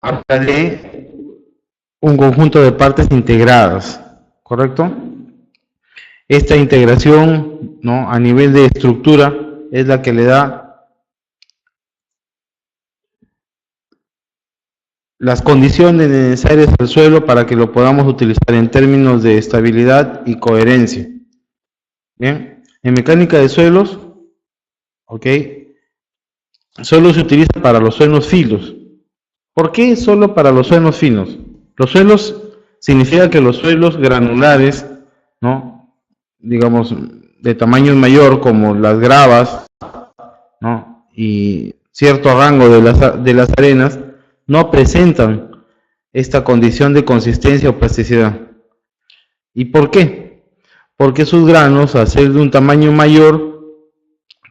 habla de un conjunto de partes integradas, ¿correcto? Esta integración, ¿no?, a nivel de estructura es la que le da las condiciones necesarias al suelo para que lo podamos utilizar en términos de estabilidad y coherencia. Bien, en mecánica de suelos, ¿ok?, solo se utiliza para los suelos finos. ¿Por qué solo para los suelos finos? Los suelos significa que los suelos granulares, ¿no?, digamos, de tamaño mayor, como las gravas, ¿no?, y cierto rango de las arenas, no presentan esta condición de consistencia o plasticidad. ¿Y por qué? Porque sus granos, al ser de un tamaño mayor,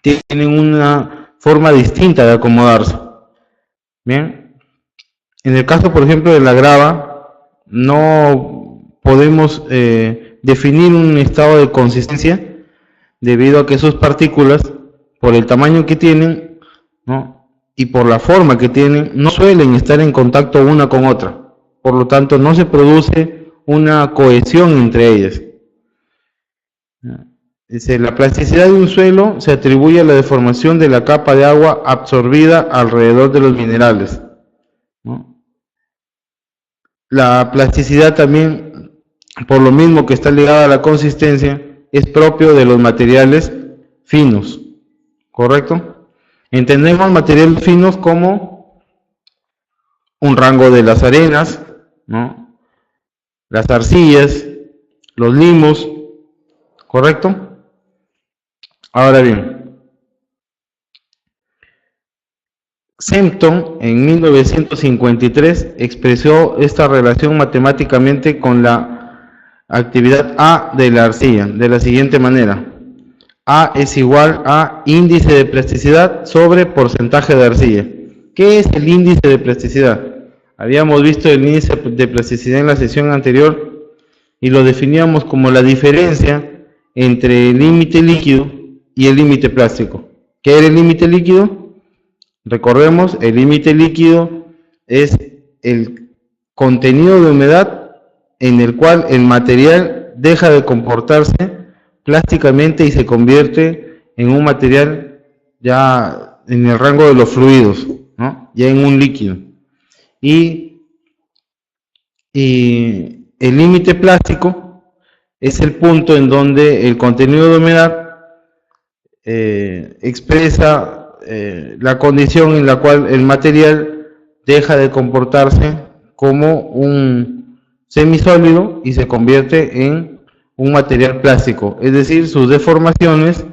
tienen una forma distinta de acomodarse. Bien, en el caso, por ejemplo, de la grava, no podemos definir un estado de consistencia debido a que sus partículas, por el tamaño que tienen, ¿no?, y por la forma que tienen, no suelen estar en contacto una con otra. Por lo tanto, no se produce una cohesión entre ellas. Dice, la plasticidad de un suelo se atribuye a la deformación de la capa de agua absorbida alrededor de los minerales, ¿no? La plasticidad también, por lo mismo que está ligada a la consistencia, es propio de los materiales finos, ¿correcto? Entendemos materiales finos como un rango de las arenas, ¿no?, las arcillas, los limos, ¿correcto? Ahora bien, Sempton en 1953 expresó esta relación matemáticamente con la actividad A de la arcilla de la siguiente manera: A es igual a índice de plasticidad sobre porcentaje de arcilla. ¿Qué es el índice de plasticidad? Habíamos visto el índice de plasticidad en la sesión anterior y lo definíamos como la diferencia entre el límite líquido y el límite plástico. ¿Qué era el límite líquido? Recordemos, el límite líquido es el contenido de humedad en el cual el material deja de comportarse plásticamente y se convierte en un material ya en el rango de los fluidos, ¿no?, ya en un líquido. Y el límite plástico es el punto en donde el contenido de humedad expresa la condición en la cual el material deja de comportarse como un semisólido y se convierte en un material plástico, es decir, sus deformaciones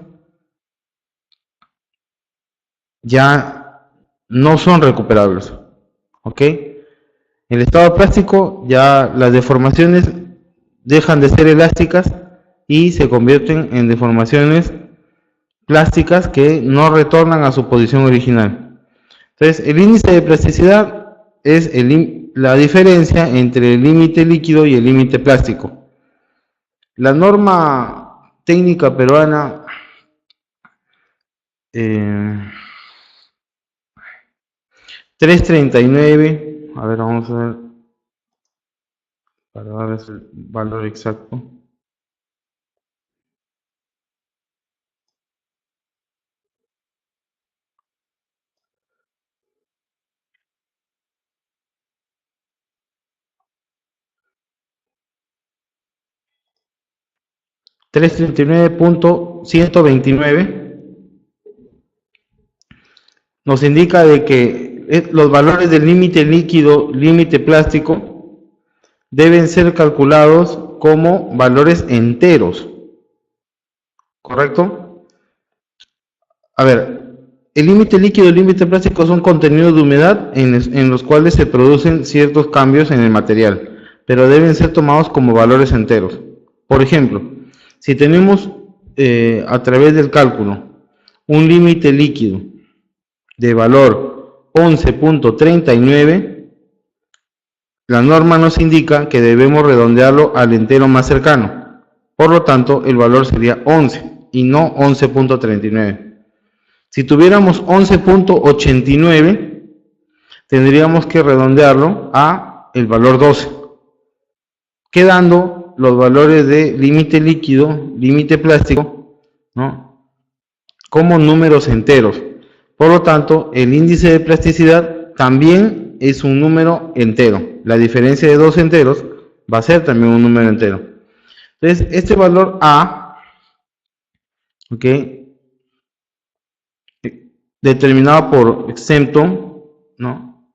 ya no son recuperables, ¿ok? En el estado plástico ya las deformaciones dejan de ser elásticas y se convierten en deformaciones plásticas que no retornan a su posición original. Entonces, el índice de plasticidad es la diferencia entre el límite líquido y el límite plástico. La norma técnica peruana 339, a ver, vamos a ver para darles el valor exacto. .129 nos indica de que los valores del límite líquido, límite plástico, deben ser calculados como valores enteros, ¿correcto? A ver, el límite líquido y el límite plástico son contenidos de humedad en los cuales se producen ciertos cambios en el material, pero deben ser tomados como valores enteros. Por ejemplo, si tenemos a través del cálculo un límite líquido de valor 11.39, la norma nos indica que debemos redondearlo al entero más cercano. Por lo tanto, el valor sería 11 y no 11.39. Si tuviéramos 11.89, tendríamos que redondearlo a el valor 12, quedando los valores de límite líquido, límite plástico, ¿no?, como números enteros. Por lo tanto, el índice de plasticidad también es un número entero. La diferencia de dos enteros va a ser también un número entero. Entonces, este valor A, ¿ok?, determinado por exento, ¿no?,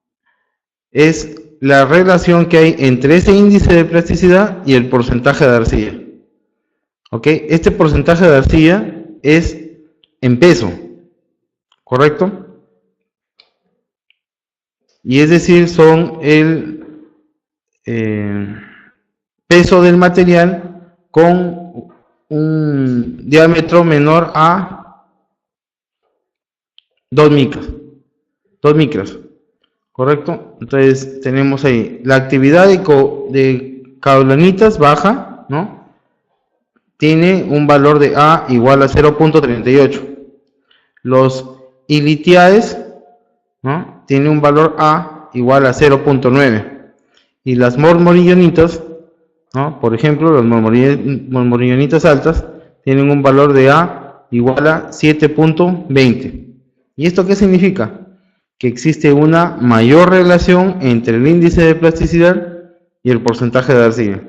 es la relación que hay entre ese índice de plasticidad y el porcentaje de arcilla. ¿Ok? Este porcentaje de arcilla es en peso, ¿correcto? Y es decir, son el peso del material con un diámetro menor a 2 micras. 2 micras, ¿correcto? Entonces tenemos ahí la actividad de caulanitas baja, ¿no?, tiene un valor de A igual a 0.38. Los ilitiaes, ¿no?, tiene un valor A igual a 0.9. Y las mormorionitas, ¿no?, por ejemplo, las mormorionitas altas tienen un valor de A igual a 7.20. ¿Y esto qué significa? Que existe una mayor relación entre el índice de plasticidad y el porcentaje de arcilla.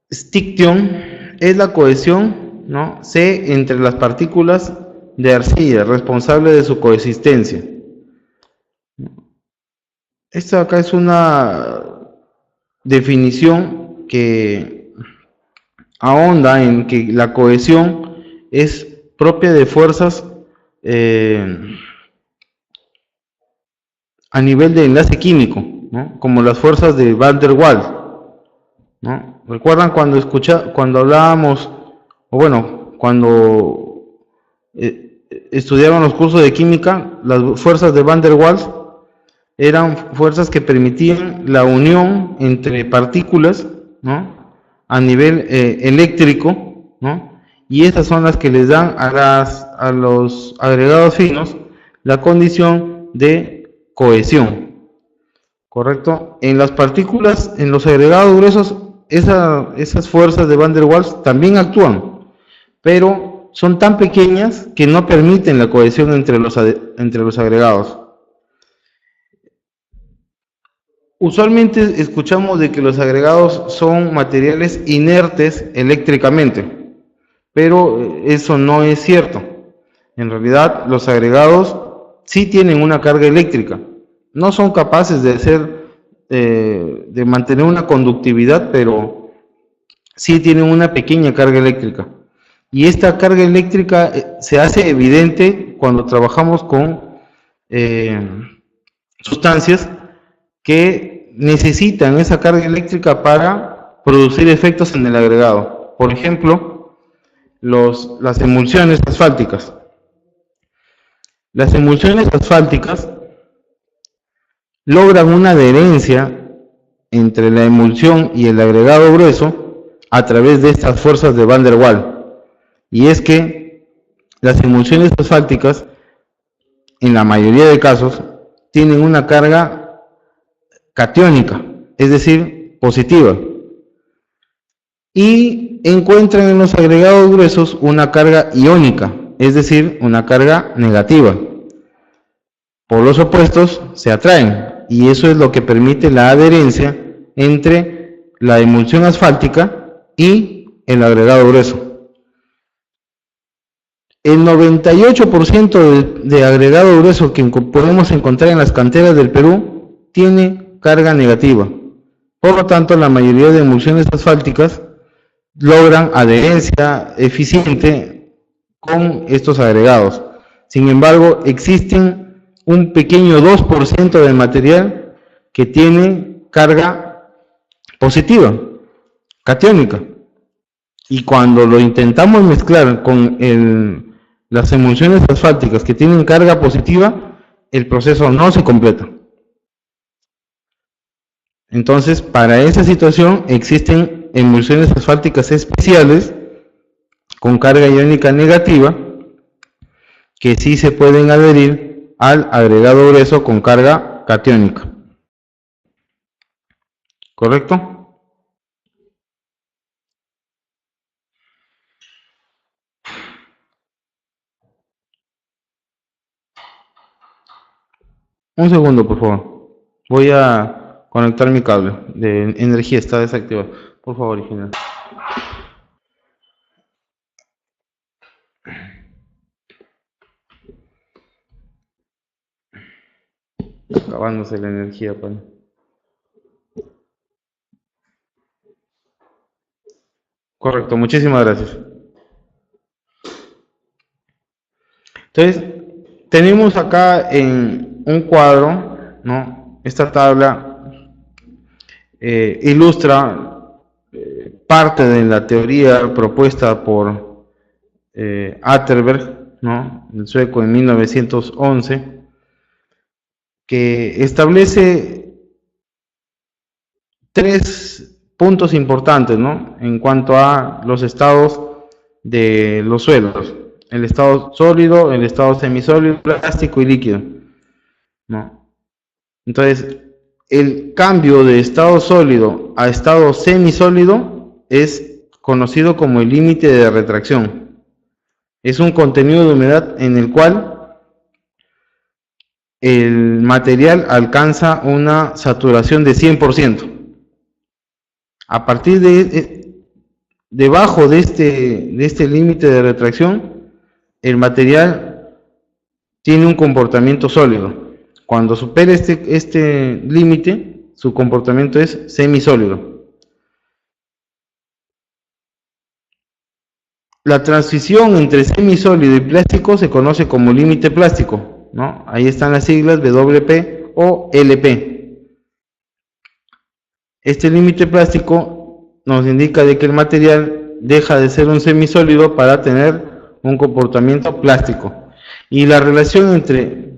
Stiction es la cohesión, ¿no?, C entre las partículas de arcilla, responsable de su coexistencia. Esta acá es una definición que ahonda en que la cohesión es propia de fuerzas a nivel de enlace químico, ¿no?, como las fuerzas de Van der Waals, ¿no? ¿Recuerdan cuando hablábamos, o bueno, cuando estudiaban los cursos de química, las fuerzas de Van der Waals eran fuerzas que permitían la unión entre partículas, ¿no?, a nivel eléctrico, ¿no?, y esas son las que les dan a los agregados finos la condición de cohesión, ¿correcto? En las partículas, en los agregados gruesos, esas fuerzas de Van der Waals también actúan, pero son tan pequeñas que no permiten la cohesión entre los agregados. Usualmente escuchamos de que los agregados son materiales inertes eléctricamente, pero eso no es cierto. En realidad, los agregados sí tienen una carga eléctrica. No son capaces de mantener una conductividad, pero sí tienen una pequeña carga eléctrica. Y esta carga eléctrica se hace evidente cuando trabajamos con sustancias que necesitan esa carga eléctrica para producir efectos en el agregado. Por ejemplo, las emulsiones asfálticas. Las emulsiones asfálticas logran una adherencia entre la emulsión y el agregado grueso a través de estas fuerzas de Van der Waals. Y es que las emulsiones asfálticas, en la mayoría de casos, tienen una carga catiónica, es decir, positiva, y encuentran en los agregados gruesos una carga iónica, es decir, una carga negativa. Polos opuestos se atraen, y eso es lo que permite la adherencia entre la emulsión asfáltica y el agregado grueso. El 98% de agregado grueso que podemos encontrar en las canteras del Perú tiene carga negativa. Por lo tanto, la mayoría de emulsiones asfálticas logran adherencia eficiente con estos agregados. Sin embargo, existen un pequeño 2% del material que tiene carga positiva, catiónica. Y cuando lo intentamos mezclar con las emulsiones asfálticas que tienen carga positiva, el proceso no se completa. Entonces, para esa situación existen emulsiones asfálticas especiales con carga iónica negativa que sí se pueden adherir al agregado grueso con carga catiónica. ¿Correcto? Un segundo, por favor. Voy a conectar mi cable de energía, está desactivado. Por favor, ingeniero. Acabándose la energía, pues. Correcto, muchísimas gracias. Entonces, tenemos acá en un cuadro, ¿no? Esta tabla ilustra parte de la teoría propuesta por Atterberg, ¿no? El sueco en 1911, que establece tres puntos importantes, ¿no? En cuanto a los estados de los suelos: el estado sólido, el estado semisólido, plástico y líquido, ¿no? Entonces, el cambio de estado sólido a estado semisólido es conocido como el límite de retracción. Es un contenido de humedad en el cual el material alcanza una saturación de 100%. A partir debajo de este límite de retracción, el material tiene un comportamiento sólido. Cuando supera este límite, su comportamiento es semisólido. La transición entre semisólido y plástico se conoce como límite plástico, ¿no? Ahí están las siglas WP o LP. Este límite plástico nos indica de que el material deja de ser un semisólido para tener un comportamiento plástico. Y la relación entre,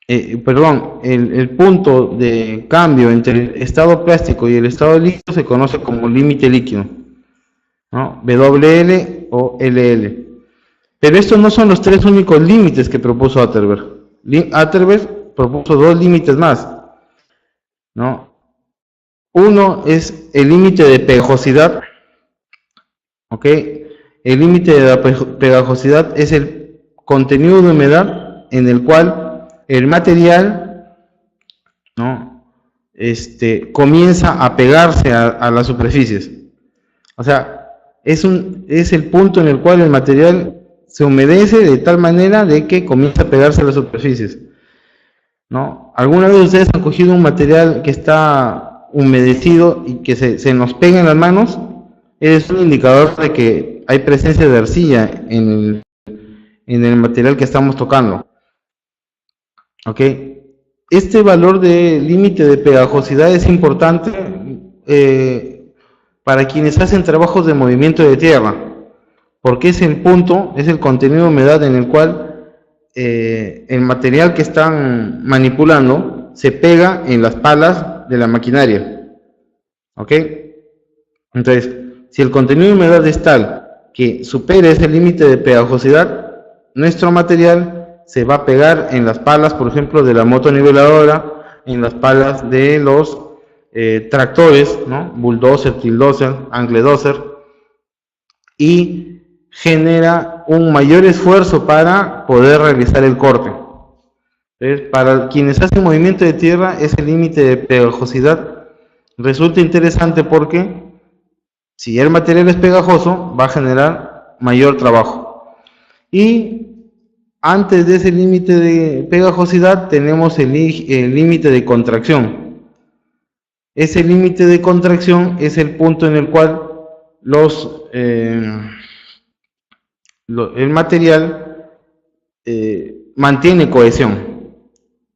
el punto de cambio entre el estado plástico y el estado líquido se conoce como límite líquido, ¿no? WL o LL. Pero estos no son los tres únicos límites que propuso Atterberg. Atterberg propuso dos límites más, ¿no? Uno es el límite de pegajosidad, ¿ok? El límite de la pegajosidad es el contenido de humedad en el cual el material, ¿no? Comienza a pegarse a las superficies. O sea, es el punto en el cual el material se humedece de tal manera de que comienza a pegarse a las superficies, ¿no? ¿Alguna vez ustedes han cogido un material que está humedecido y que se nos pega en las manos? Es un indicador de que hay presencia de arcilla en el material que estamos tocando. ¿Ok? Este valor de límite de pegajosidad es importante para quienes hacen trabajos de movimiento de tierra, porque es el punto, es el contenido de humedad en el cual el material que están manipulando se pega en las palas de la maquinaria. ¿Ok? Entonces, si el contenido de humedad es tal que supere ese límite de pegajosidad, nuestro material se va a pegar en las palas, por ejemplo, de la motoniveladora, en las palas de los tractores, ¿no? Bulldozer, Tildozer, Angledozer, y genera un mayor esfuerzo para poder realizar el corte. Entonces, para quienes hacen movimiento de tierra, ese límite de pegajosidad resulta interesante porque si el material es pegajoso, va a generar mayor trabajo. Y antes de ese límite de pegajosidad tenemos el límite de contracción. Ese límite de contracción es el punto en el cual el material mantiene cohesión.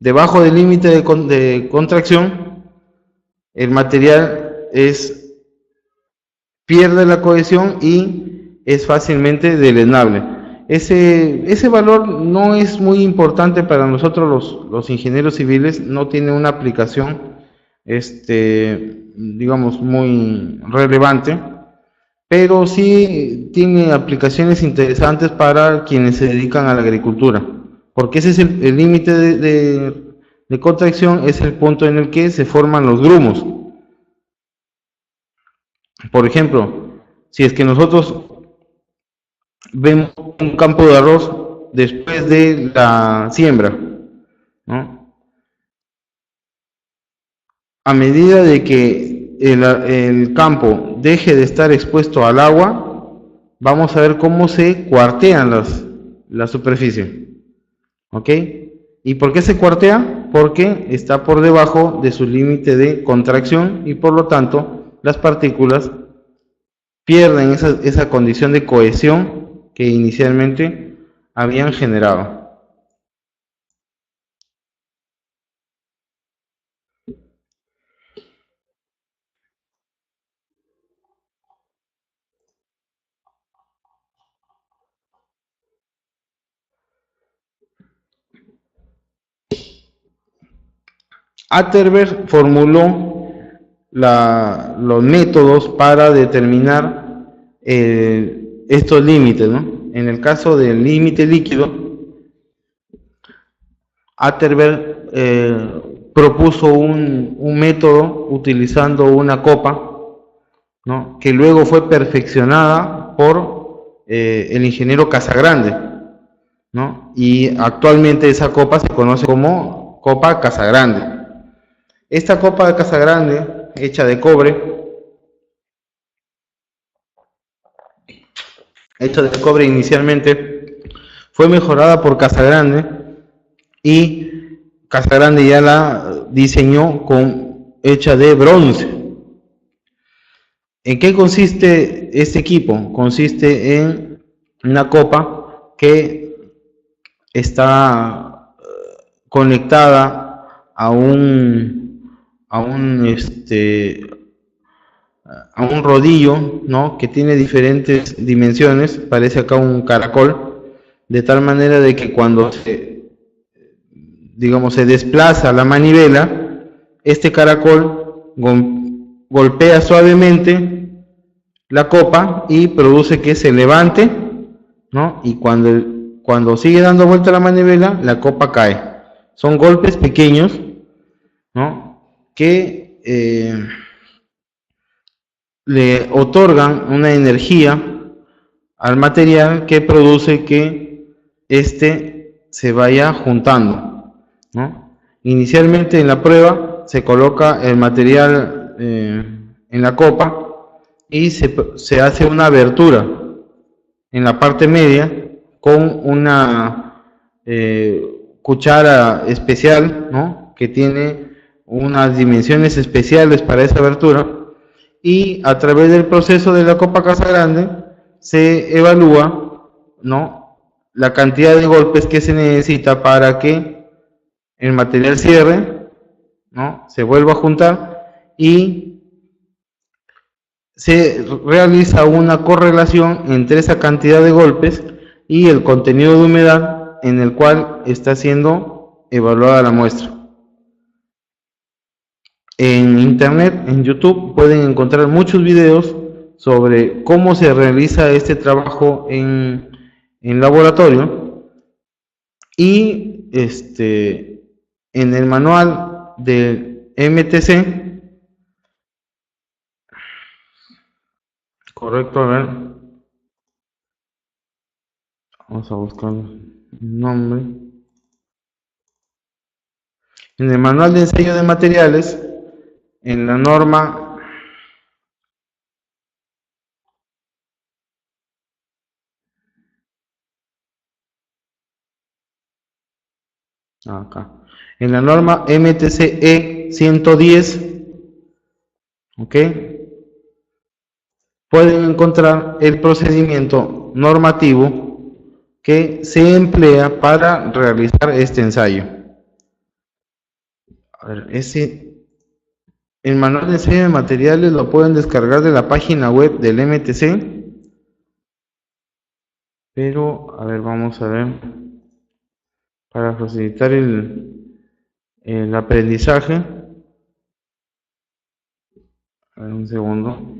Debajo del límite de contracción, el material es pierde la cohesión y es fácilmente delenable. Ese valor no es muy importante para nosotros los ingenieros civiles, no tiene una aplicación, digamos, muy relevante, pero sí tiene aplicaciones interesantes para quienes se dedican a la agricultura, porque ese es el límite de contracción, es el punto en el que se forman los grumos. Por ejemplo, si es que nosotros vemos un campo de arroz después de la siembra, ¿no? A medida de que el campo deje de estar expuesto al agua, vamos a ver cómo se cuartean la superficie. ¿Ok? ¿Y por qué se cuartea? Porque está por debajo de su límite de contracción y por lo tanto las partículas pierden esa condición de cohesión que inicialmente habían generado. Atterberg formuló los métodos para determinar estos límites, ¿no? En el caso del límite líquido, Atterberg propuso un método utilizando una copa, ¿no? Que luego fue perfeccionada por el ingeniero Casagrande, ¿no? Y actualmente esa copa se conoce como copa Casagrande. Esta copa de Casagrande, hecha de cobre inicialmente, fue mejorada por Casagrande y Casagrande ya la diseñó hecha de bronce. ¿En qué consiste este equipo? Consiste en una copa que está conectada a un rodillo, ¿no? Que tiene diferentes dimensiones, parece acá un caracol, de tal manera de que cuando se desplaza la manivela, este caracol golpea suavemente la copa y produce que se levante, ¿no? Y cuando sigue dando vuelta la manivela, la copa cae. Son golpes pequeños, ¿no? Que le otorgan una energía al material que produce que éste se vaya juntando, ¿no? Inicialmente en la prueba se coloca el material en la copa y se hace una abertura en la parte media con una cuchara especial, ¿no? Que tiene unas dimensiones especiales para esa abertura, y a través del proceso de la copa Casagrande se evalúa, ¿no? La cantidad de golpes que se necesita para que el material cierre, ¿no? Se vuelva a juntar y se realiza una correlación entre esa cantidad de golpes y el contenido de humedad en el cual está siendo evaluada la muestra. En internet, en YouTube, pueden encontrar muchos videos sobre cómo se realiza este trabajo en laboratorio, y en el manual del MTC, correcto, a ver, vamos a buscar el nombre. En el manual de ensayo de materiales, en la norma acá, en la norma MTC-E 110, ¿ok? Pueden encontrar el procedimiento normativo que se emplea para realizar este ensayo. A ver, El manual de ensayo de materiales lo pueden descargar de la página web del MTC. Pero, a ver, vamos a ver. Para facilitar el aprendizaje. A ver, un segundo.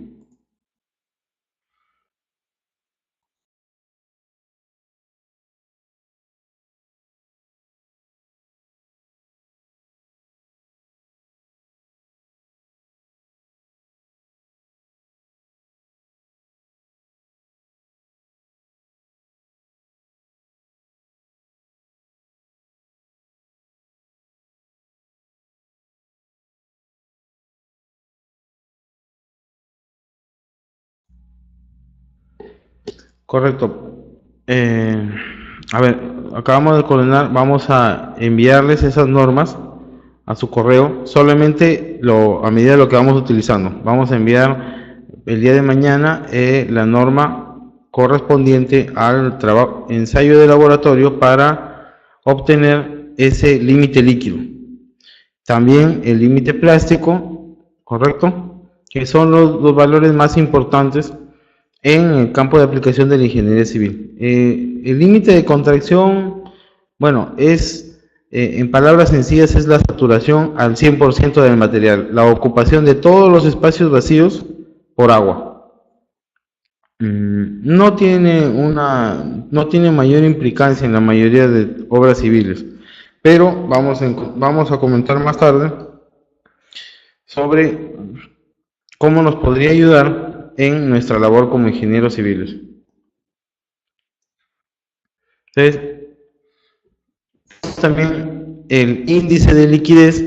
Correcto. A ver, acabamos de coordinar, vamos a enviarles esas normas a su correo, solamente a medida de lo que vamos utilizando. Vamos a enviar el día de mañana la norma correspondiente al trabajo, ensayo de laboratorio para obtener ese límite líquido. También el límite plástico, ¿correcto? Que son los valores más importantes en el campo de aplicación de la ingeniería civil. El límite de contracción, bueno, en palabras sencillas, es la saturación al 100% del material, la ocupación de todos los espacios vacíos por agua. No tiene mayor implicancia en la mayoría de obras civiles, pero vamos a comentar más tarde sobre cómo nos podría ayudar en nuestra labor como ingenieros civiles. Entonces, también el índice de liquidez,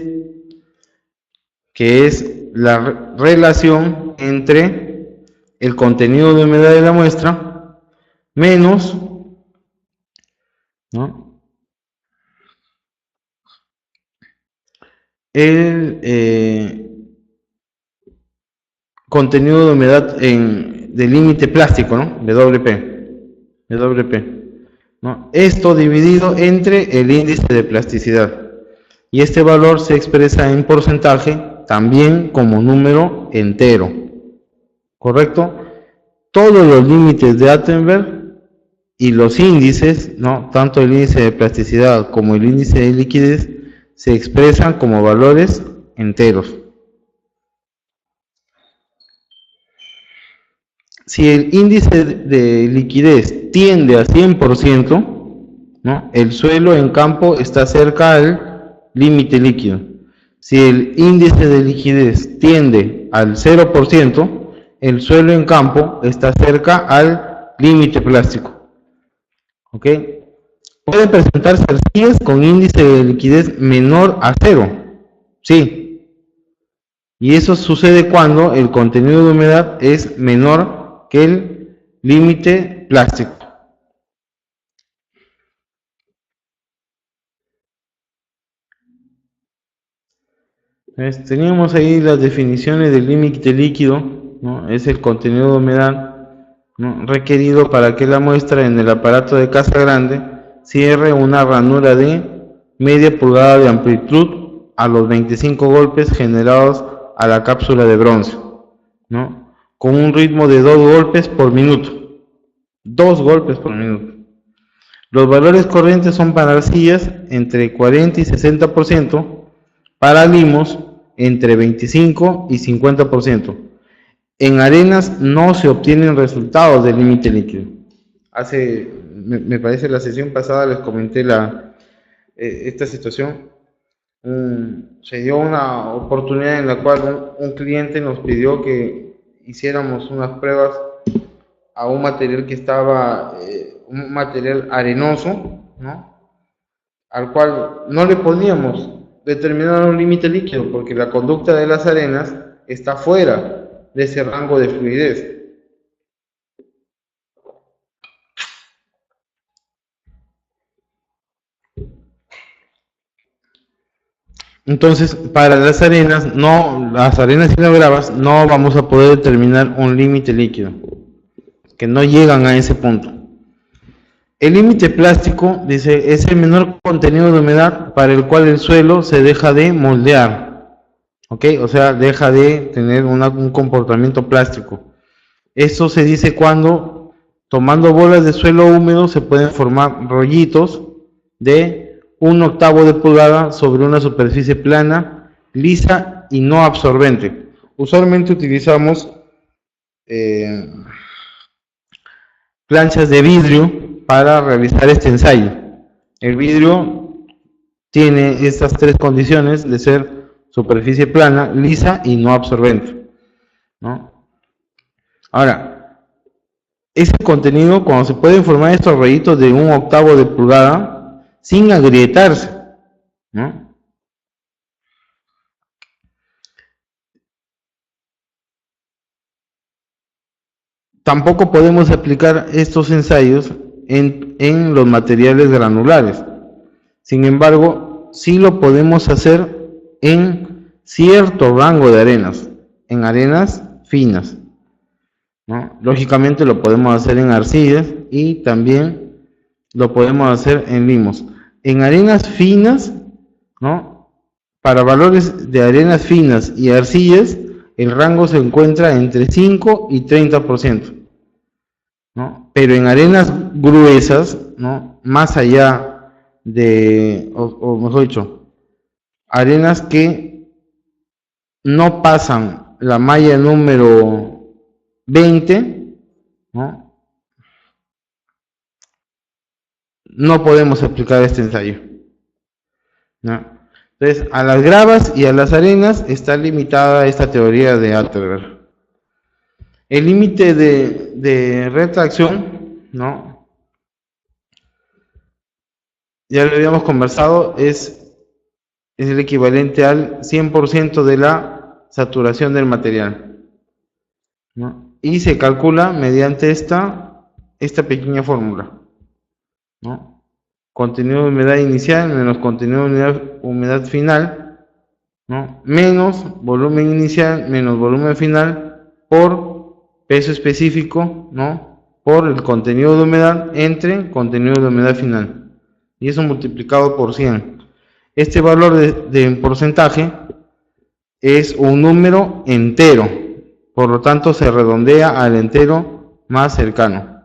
que es la relación entre el contenido de humedad de la muestra menos, ¿no?, el contenido de humedad de límite plástico, ¿no?, WP, ¿no? Esto dividido entre el índice de plasticidad, y este valor se expresa en porcentaje también como número entero, ¿correcto? Todos los límites de Attenberg y los índices, ¿no?, tanto el índice de plasticidad como el índice de liquidez, se expresan como valores enteros. Si el índice de liquidez tiende a 100%, ¿no?, el suelo en campo está cerca al límite líquido. Si el índice de liquidez tiende al 0%, el suelo en campo está cerca al límite plástico. ¿Ok? Pueden presentarse arcillas con índice de liquidez menor a 0. Sí. Y eso sucede cuando el contenido de humedad es menor que el límite plástico. Teníamos ahí las definiciones del límite líquido, ¿no? Es el contenido de humedad, ¿no?, requerido para que la muestra en el aparato de casa grande cierre una ranura de media pulgada de amplitud a los 25 golpes generados a la cápsula de bronce, ¿no?, con un ritmo de 2 golpes por minuto. 2 golpes por minuto. Los valores corrientes son para arcillas entre 40 y 60%, para limos entre 25 y 50%. En arenas no se obtienen resultados del límite líquido. Me parece la sesión pasada les comenté esta situación. Se dio una oportunidad en la cual un cliente nos pidió que hiciéramos unas pruebas a un material que estaba, un material arenoso, ¿no?, al cual no le podíamos determinar un límite líquido porque la conducta de las arenas está fuera de ese rango de fluidez. Entonces, para las arenas y las gravas no vamos a poder determinar un límite líquido, que no llegan a ese punto. El límite plástico, dice, es el menor contenido de humedad para el cual el suelo se deja de moldear. ¿ok? O sea, deja de tener un comportamiento plástico. Esto se dice cuando, tomando bolas de suelo húmedo, se pueden formar rollitos de 1/8 de pulgada sobre una superficie plana, lisa y no absorbente. Usualmente utilizamos planchas de vidrio para realizar este ensayo. El vidrio tiene estas tres condiciones de ser superficie plana, lisa y no absorbente, ¿no? Ahora, ese contenido, cuando se pueden formar estos rollitos de 1/8 de pulgada sin agrietarse, ¿no? Tampoco podemos aplicar estos ensayos en los materiales granulares. Sin embargo, sí lo podemos hacer en cierto rango de arenas, en arenas finas, ¿no? Lógicamente lo podemos hacer en arcillas y también lo podemos hacer en limos. En arenas finas, ¿no? Para valores de arenas finas y arcillas, el rango se encuentra entre 5 y 30%, ¿no? Pero en arenas gruesas, ¿no? Más allá de, o mejor dicho, arenas que no pasan la malla número 20, ¿no? No podemos aplicar este ensayo, ¿no? Entonces, a las gravas y a las arenas está limitada esta teoría de Atterberg. El límite de retracción, ¿no? Ya lo habíamos conversado, es el equivalente al 100% de la saturación del material, ¿no? Y se calcula mediante esta pequeña fórmula, ¿no? Contenido de humedad inicial menos contenido de humedad final, ¿no? Menos volumen inicial menos volumen final por peso específico, ¿no? Por el contenido de humedad entre contenido de humedad final, y eso multiplicado por 100. Este valor de porcentaje es un número entero, por lo tanto se redondea al entero más cercano.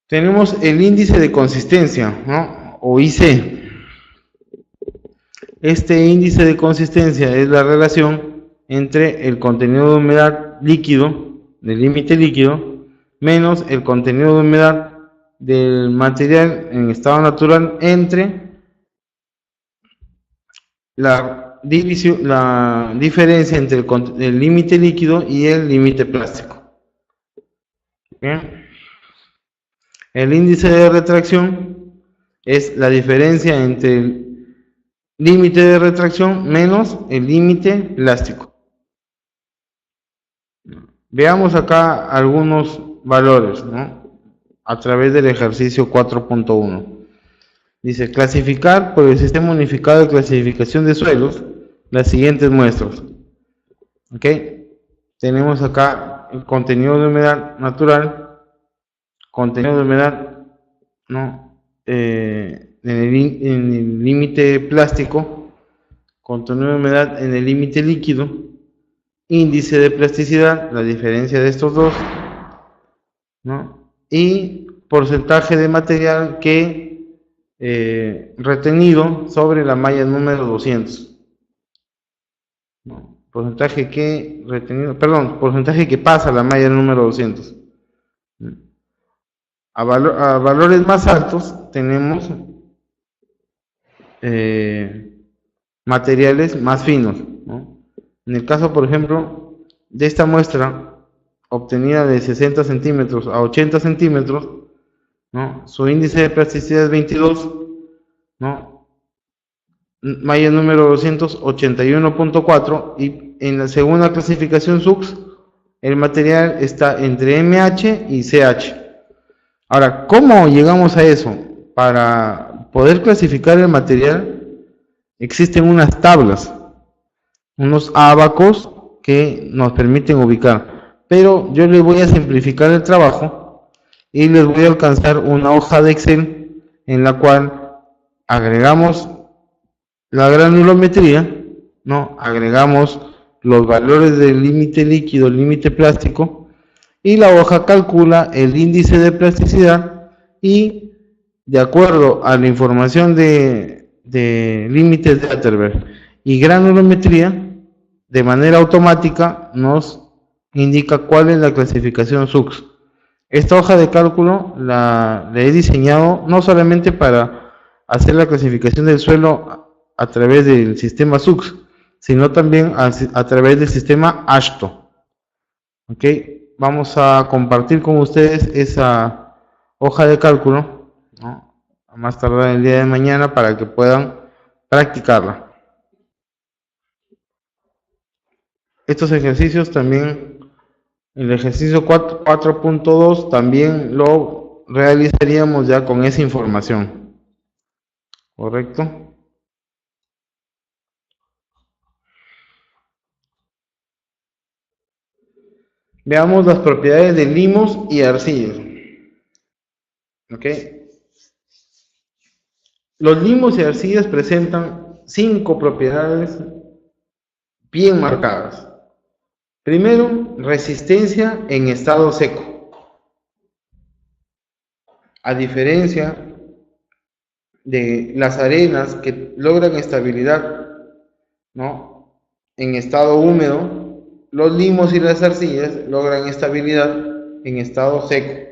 Tenemos el índice de consistencia, ¿no? O IC. Este índice de consistencia es la relación entre el contenido de humedad líquido, del límite líquido, menos el contenido de humedad del material en estado natural entre la diferencia entre el límite líquido y el límite plástico. ¿Bien? El índice de retracción es la diferencia entre el límite de retracción menos el límite plástico. Veamos acá algunos valores, ¿no? A través del ejercicio 4.1. Dice, clasificar por el sistema unificado de clasificación de suelos las siguientes muestras. ¿Ok? Tenemos acá el contenido de humedad natural, contenido de humedad, ¿no? En el límite plástico, contenido de humedad en el límite líquido, índice de plasticidad, la diferencia de estos dos, ¿no? Y porcentaje de material que retenido sobre la malla número 200, ¿no? Porcentaje que retenido, perdón, porcentaje que pasa la malla número 200. A valores más altos tenemos materiales más finos, ¿no? En el caso, por ejemplo, de esta muestra obtenida de 60 centímetros a 80 centímetros, ¿no? Su índice de plasticidad es 22, ¿no? Malla número 281.4, y en la segunda clasificación SUX el material está entre MH y CH. Ahora, ¿cómo llegamos a eso? Para poder clasificar el material existen unas tablas, unos ábacos que nos permiten ubicar, pero yo les voy a simplificar el trabajo y les voy a alcanzar una hoja de Excel en la cual agregamos la granulometría, ¿no? Agregamos los valores del límite líquido, límite plástico, y la hoja calcula el índice de plasticidad y de acuerdo a la información de límites de Atterberg y granulometría, de manera automática nos indica cuál es la clasificación SUX. Esta hoja de cálculo la he diseñado no solamente para hacer la clasificación del suelo a través del sistema SUX, sino también a través del sistema AASHTO. ¿Ok? Vamos a compartir con ustedes esa hoja de cálculo, ¿no? A más tardar el día de mañana para que puedan practicarla. Estos ejercicios también, el ejercicio 4.2 también lo realizaríamos ya con esa información. ¿Correcto? Veamos las propiedades de limos y arcillas. ¿Ok? Los limos y arcillas presentan 5 propiedades bien marcadas. Primero, resistencia en estado seco. A diferencia de las arenas que logran estabilidad, ¿no? En estado húmedo, los limos y las arcillas logran estabilidad en estado seco.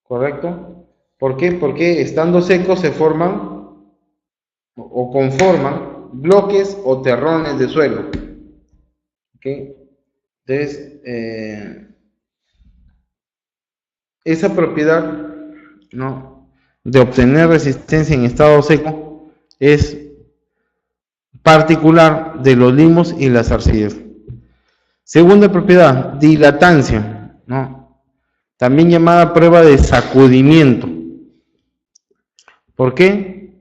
¿Correcto? ¿Por qué? Porque estando secos se forman o conforman bloques o terrones de suelo. ¿Ok? Entonces, esa propiedad, ¿no?, de obtener resistencia en estado seco es particular de los limos y las arcillas. Segunda propiedad, dilatancia, ¿no?, también llamada prueba de sacudimiento. ¿Por qué?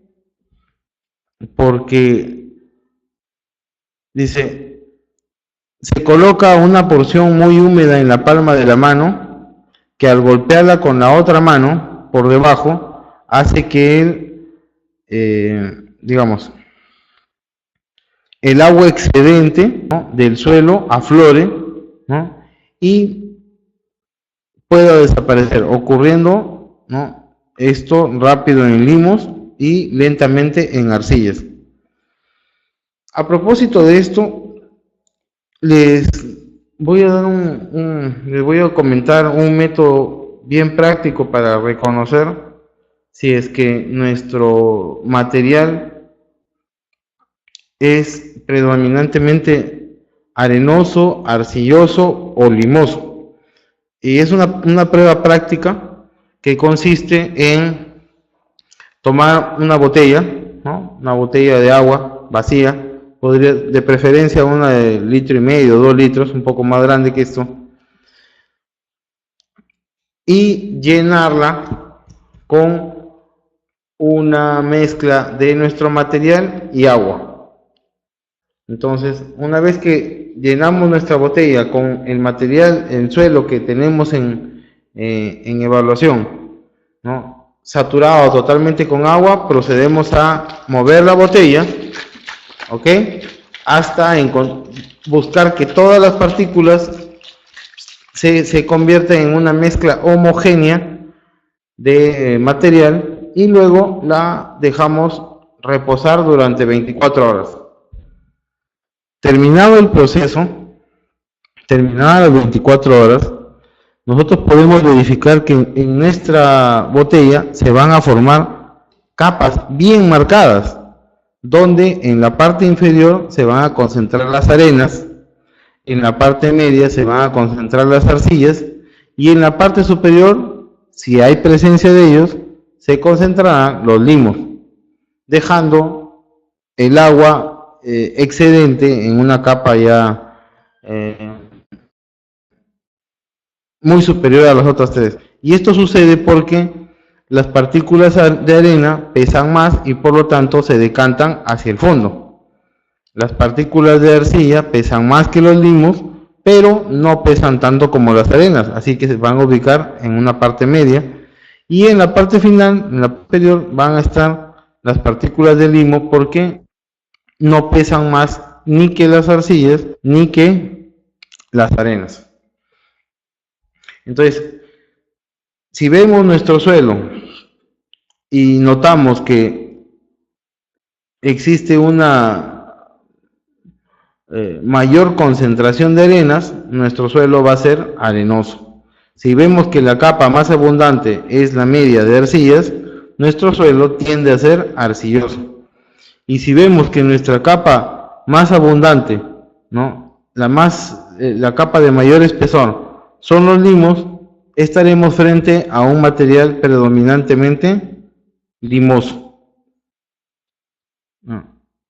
Porque dice, se coloca una porción muy húmeda en la palma de la mano que al golpearla con la otra mano por debajo hace que digamos, el agua excedente, ¿no?, del suelo aflore, ¿no?, y pueda desaparecer, ocurriendo, ¿no?, esto rápido en limos y lentamente en arcillas. A propósito de esto, les voy a dar les voy a comentar un método bien práctico para reconocer si es que nuestro material es predominantemente arenoso, arcilloso o limoso. Y es una prueba práctica que consiste en tomar una botella, ¿no?, una botella de agua vacía, podría, de preferencia una de 1,5 litros, 2 litros, un poco más grande que esto, y llenarla con una mezcla de nuestro material y agua. Entonces, una vez que llenamos nuestra botella con el material, el suelo que tenemos en evaluación, ¿no?, saturado totalmente con agua, procedemos a mover la botella, ¿ok?, hasta buscar que todas las partículas se conviertan en una mezcla homogénea de material y luego la dejamos reposar durante 24 horas. Terminado el proceso, terminadas las 24 horas, nosotros podemos verificar que en nuestra botella se van a formar capas bien marcadas, donde en la parte inferior se van a concentrar las arenas, en la parte media se van a concentrar las arcillas y en la parte superior, si hay presencia de ellos, se concentrarán los limos, dejando el agua excedente en una capa ya muy superior a las otras tres. Y esto sucede porque las partículas de arena pesan más y por lo tanto se decantan hacia el fondo. Las partículas de arcilla pesan más que los limos, pero no pesan tanto como las arenas, así que se van a ubicar en una parte media. Y en la parte final, en la superior, van a estar las partículas de limo porque no pesan más ni que las arcillas, ni que las arenas. Entonces, si vemos nuestro suelo y notamos que existe una mayor concentración de arenas, nuestro suelo va a ser arenoso. Si vemos que la capa más abundante es la media de arcillas, nuestro suelo tiende a ser arcilloso. Y si vemos que nuestra capa más abundante, ¿no? La capa de mayor espesor son los limos, estaremos frente a un material predominantemente limoso.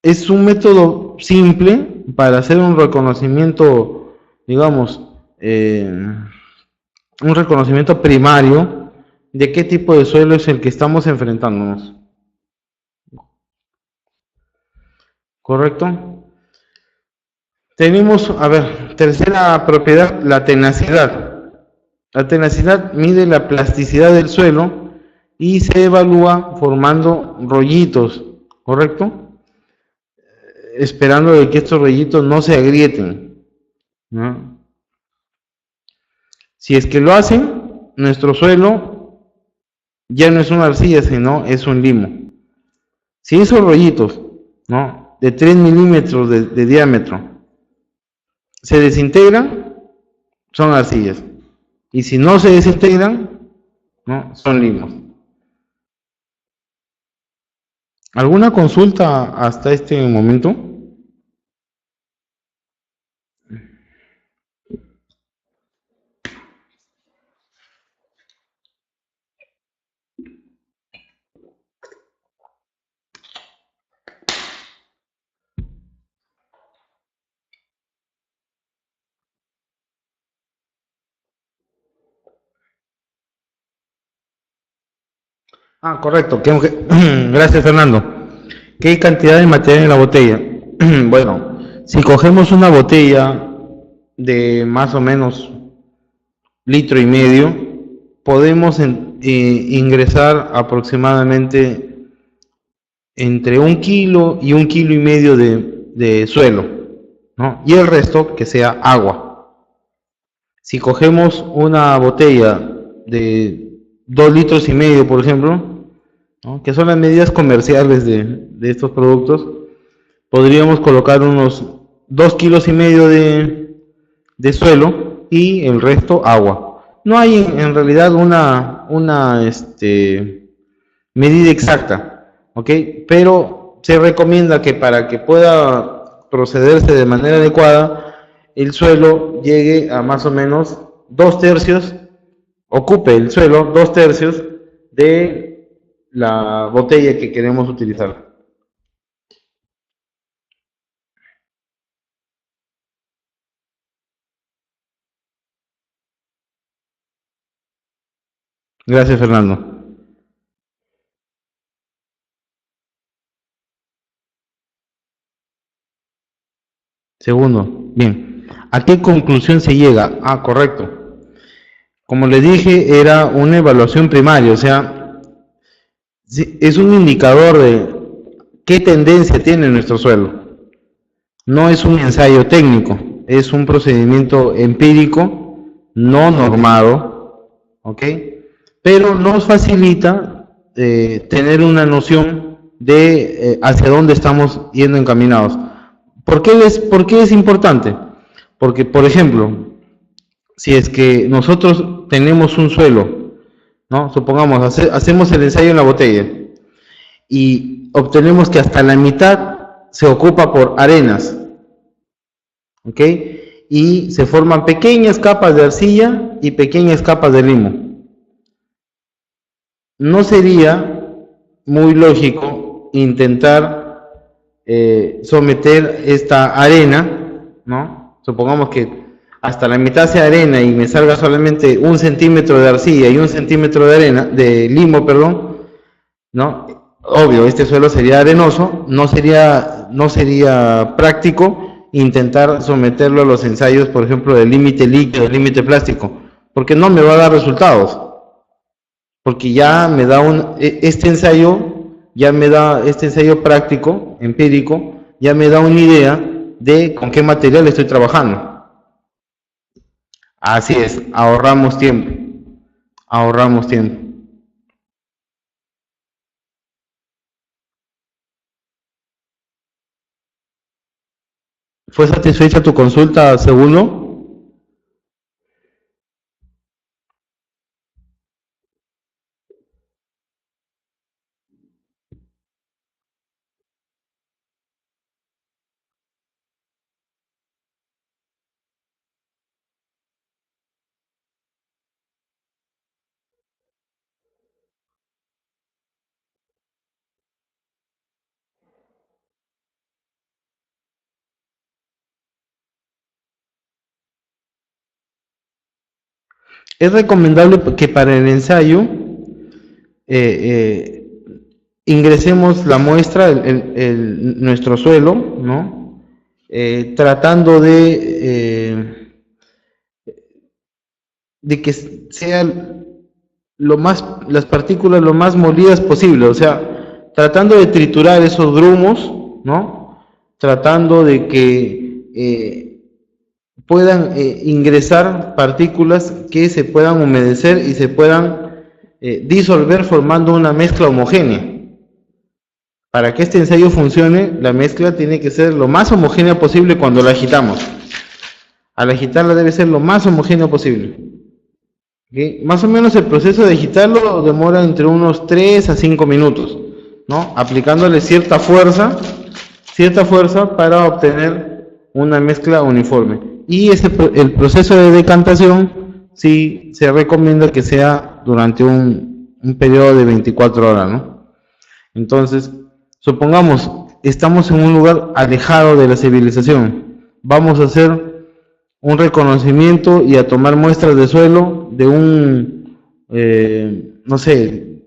Es un método simple para hacer un reconocimiento, digamos, un reconocimiento primario de qué tipo de suelo es el que estamos enfrentándonos. ¿Correcto? Tenemos, a ver, tercera propiedad, la tenacidad. La tenacidad mide la plasticidad del suelo y se evalúa formando rollitos, ¿correcto? Esperando de que estos rollitos no se agrieten, ¿no? Si es que lo hacen, nuestro suelo ya no es una arcilla, sino es un limo. Si esos rollitos, ¿no?, de 3 milímetros de diámetro se desintegran, son arcillas. Y si no se desintegran, ¿no?, son limos. ¿Alguna consulta hasta este momento? Ah, correcto. Gracias, Fernando. ¿Qué cantidad de material en la botella? Bueno, si cogemos una botella de más o menos litro y medio, podemos ingresar aproximadamente entre 1 kilo y 1,5 kilos de suelo, ¿no? Y el resto que sea agua. Si cogemos una botella de 2,5 litros, por ejemplo, ¿no?, que son las medidas comerciales de estos productos, podríamos colocar unos 2,5 kilos de suelo y el resto agua. No hay en realidad una medida exacta, ¿ok? Pero se recomienda que para que pueda procederse de manera adecuada, el suelo llegue a más o menos 2/3, ocupe el suelo 2/3 de la botella que queremos utilizar. Gracias, Fernando. Segundo, bien. ¿A qué conclusión se llega? Ah, correcto. Como les dije, era una evaluación primaria, o sea, es un indicador de qué tendencia tiene nuestro suelo. No es un ensayo técnico, es un procedimiento empírico, no normado, ¿ok? Pero nos facilita tener una noción de hacia dónde estamos yendo encaminados. ¿Por qué es importante? Porque, por ejemplo, si es que nosotros tenemos un suelo, ¿no? Supongamos, hacemos el ensayo en la botella y obtenemos que hasta la mitad se ocupa por arenas, ¿ok? Y se forman pequeñas capas de arcilla y pequeñas capas de limo. No sería muy lógico intentar someter esta arena, ¿no? Supongamos que hasta la mitad sea arena y me salga solamente 1 centímetro de arcilla y 1 centímetro de arena, de limo, perdón, ¿no? Obvio, este suelo sería arenoso, no sería práctico intentar someterlo a los ensayos, por ejemplo, del límite líquido, del límite plástico, porque no me va a dar resultados, porque ya me da este ensayo práctico, empírico, ya me da una idea de con qué material estoy trabajando. Así es, ahorramos tiempo. Ahorramos tiempo. ¿Fue satisfecha tu consulta, Segundo? Es recomendable que para el ensayo eh, ingresemos la muestra, nuestro suelo, ¿no? Tratando de que sean las partículas lo más molidas posible, o sea, tratando de triturar esos grumos, ¿no? Tratando de que puedan ingresar partículas que se puedan humedecer y se puedan disolver formando una mezcla homogénea. Para que este ensayo funcione, la mezcla tiene que ser lo más homogénea posible cuando la agitamos. Al agitarla debe ser lo más homogéneo posible. ¿Okay? Más o menos el proceso de agitarlo demora entre unos 3 a 5 minutos, ¿no? Aplicándole cierta fuerza para obtener una mezcla uniforme. Y el proceso de decantación sí se recomienda que sea durante un periodo de 24 horas, ¿no? Entonces, supongamos, estamos en un lugar alejado de la civilización. Vamos a hacer un reconocimiento y a tomar muestras de suelo de no sé,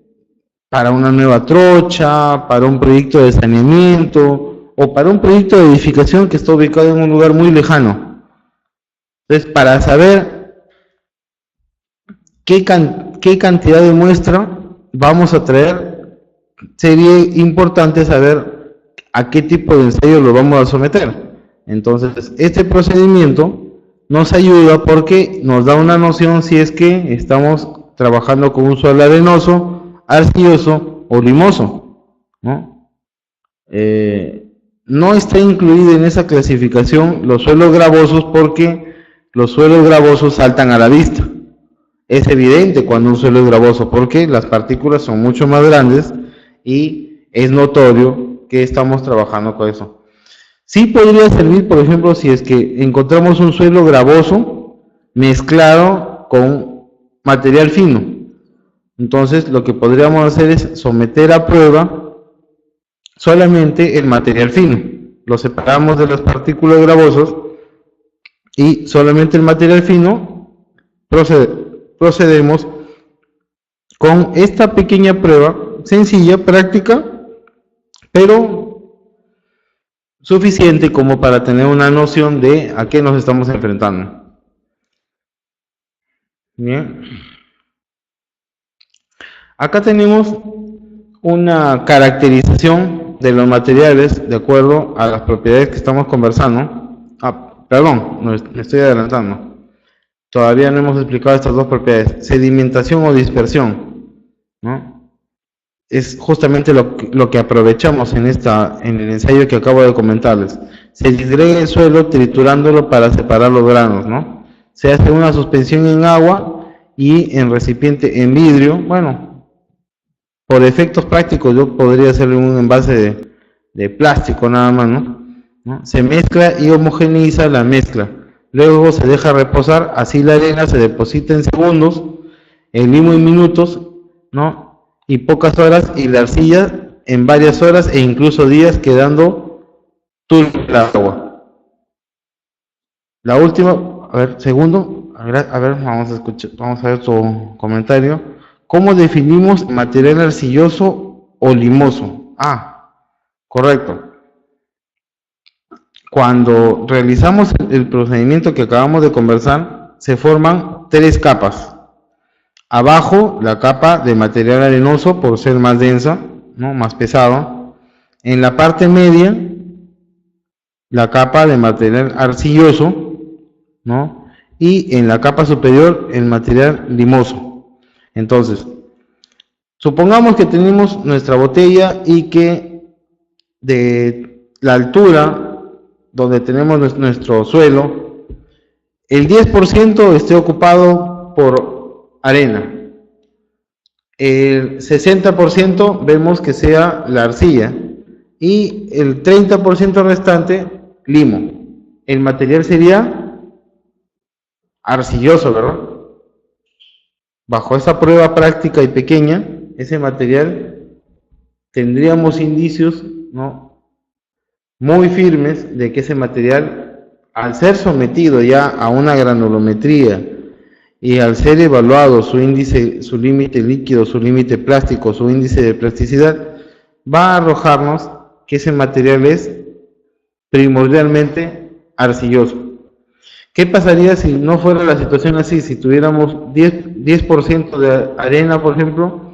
para una nueva trocha, para un proyecto de saneamiento o para un proyecto de edificación que está ubicado en un lugar muy lejano. Entonces, para saber qué cantidad de muestra vamos a traer, sería importante saber a qué tipo de ensayo lo vamos a someter. Entonces, este procedimiento nos ayuda porque nos da una noción si es que estamos trabajando con un suelo arenoso, arcilloso o limoso, ¿no? No está incluido en esa clasificación los suelos gravosos porque los suelos gravosos saltan a la vista. Es evidente cuando un suelo es gravoso porque las partículas son mucho más grandes y es notorio que estamos trabajando con eso. Sí podría servir, por ejemplo, si es que encontramos un suelo gravoso mezclado con material fino. Entonces, lo que podríamos hacer es someter a prueba solamente el material fino. Lo separamos de las partículas gravosas y solamente el material fino procedemos con esta pequeña prueba, sencilla, práctica, pero suficiente como para tener una noción de a qué nos estamos enfrentando. Bien. Acá tenemos una caracterización de los materiales de acuerdo a las propiedades que estamos conversando. Perdón, me estoy adelantando. Todavía no hemos explicado estas dos propiedades, sedimentación o dispersión, ¿no? Es justamente lo que aprovechamos en el ensayo que acabo de comentarles. Se disgrega el suelo triturándolo para separar los granos, ¿no? Se hace una suspensión en agua y en recipiente en vidrio. Bueno, por efectos prácticos yo podría hacerle un envase de plástico nada más, ¿no? Se mezcla y homogeneiza la mezcla. Luego se deja reposar, así la arena se deposita en segundos, el limo en minutos, ¿no? Y pocas horas, y la arcilla en varias horas e incluso días, quedando turbia el agua. La última, a ver, segundo, a ver, vamos a ver tu comentario. ¿Cómo definimos material arcilloso o limoso? Correcto. Cuando realizamos el procedimiento que acabamos de conversar, se forman 3 capas. Abajo, la capa de material arenoso, por ser más densa, ¿no? Más pesado. En la parte media, la capa de material arcilloso, ¿no? Y en la capa superior el material limoso. Entonces, supongamos que tenemos nuestra botella y que de la altura donde tenemos nuestro suelo, el 10% esté ocupado por arena. El 60% vemos que sea la arcilla y el 30% restante limo. El material sería arcilloso, ¿verdad? Bajo esa prueba práctica y pequeña, ese material tendríamos indicios, ¿no?, muy firmes de que ese material, al ser sometido ya a una granulometría y al ser evaluado su índice, su límite líquido, su límite plástico, su índice de plasticidad, va a arrojarnos que ese material es primordialmente arcilloso. ¿Qué pasaría si no fuera la situación así? Si tuviéramos 10% de arena, por ejemplo,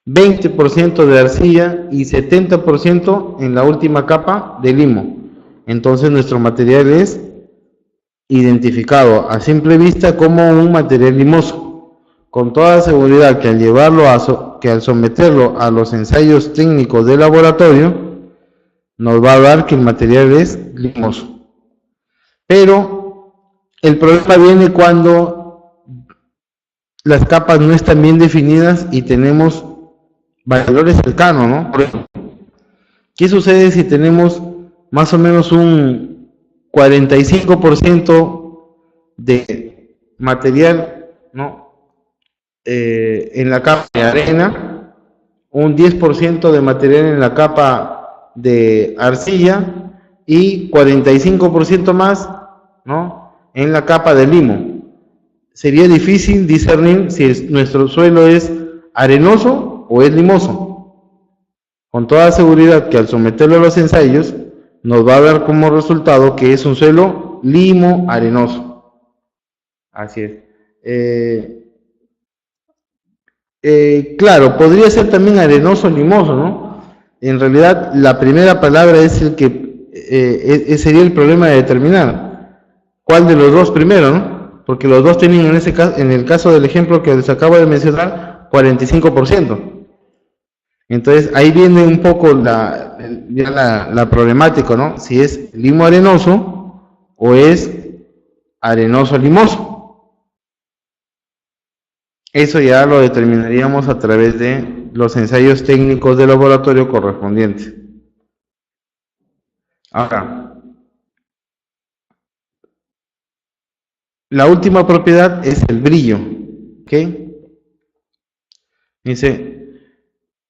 20% de arcilla y 70% en la última capa de limo. Entonces nuestro material es identificado a simple vista como un material limoso. Con toda seguridad que al llevarlo al someterlo a los ensayos técnicos de laboratorio, nos va a dar que el material es limoso. Pero el problema viene cuando las capas no están bien definidas y tenemos valores cercanos, ¿no? Por ejemplo, ¿qué sucede si tenemos más o menos un 45% de material, ¿no?, en la capa de arena, un 10% de material en la capa de arcilla y 45% más, ¿no?, en la capa de limo? Sería difícil discernir si nuestro suelo es arenoso o es limoso. Con toda seguridad que al someterlo a los ensayos nos va a dar como resultado que es un suelo limo arenoso. Así es. Claro, podría ser también arenoso limoso, ¿no? En realidad la primera palabra es el que sería el problema de determinar cuál de los dos primero, ¿no? Porque los dos tienen en ese caso, en el caso del ejemplo que les acabo de mencionar, 45%. Entonces ahí viene un poco la problemática, ¿no? Si es limo arenoso o es arenoso limoso. Eso ya lo determinaríamos a través de los ensayos técnicos de laboratorio correspondientes. Ahora, la última propiedad es el brillo, ¿ok? Dice,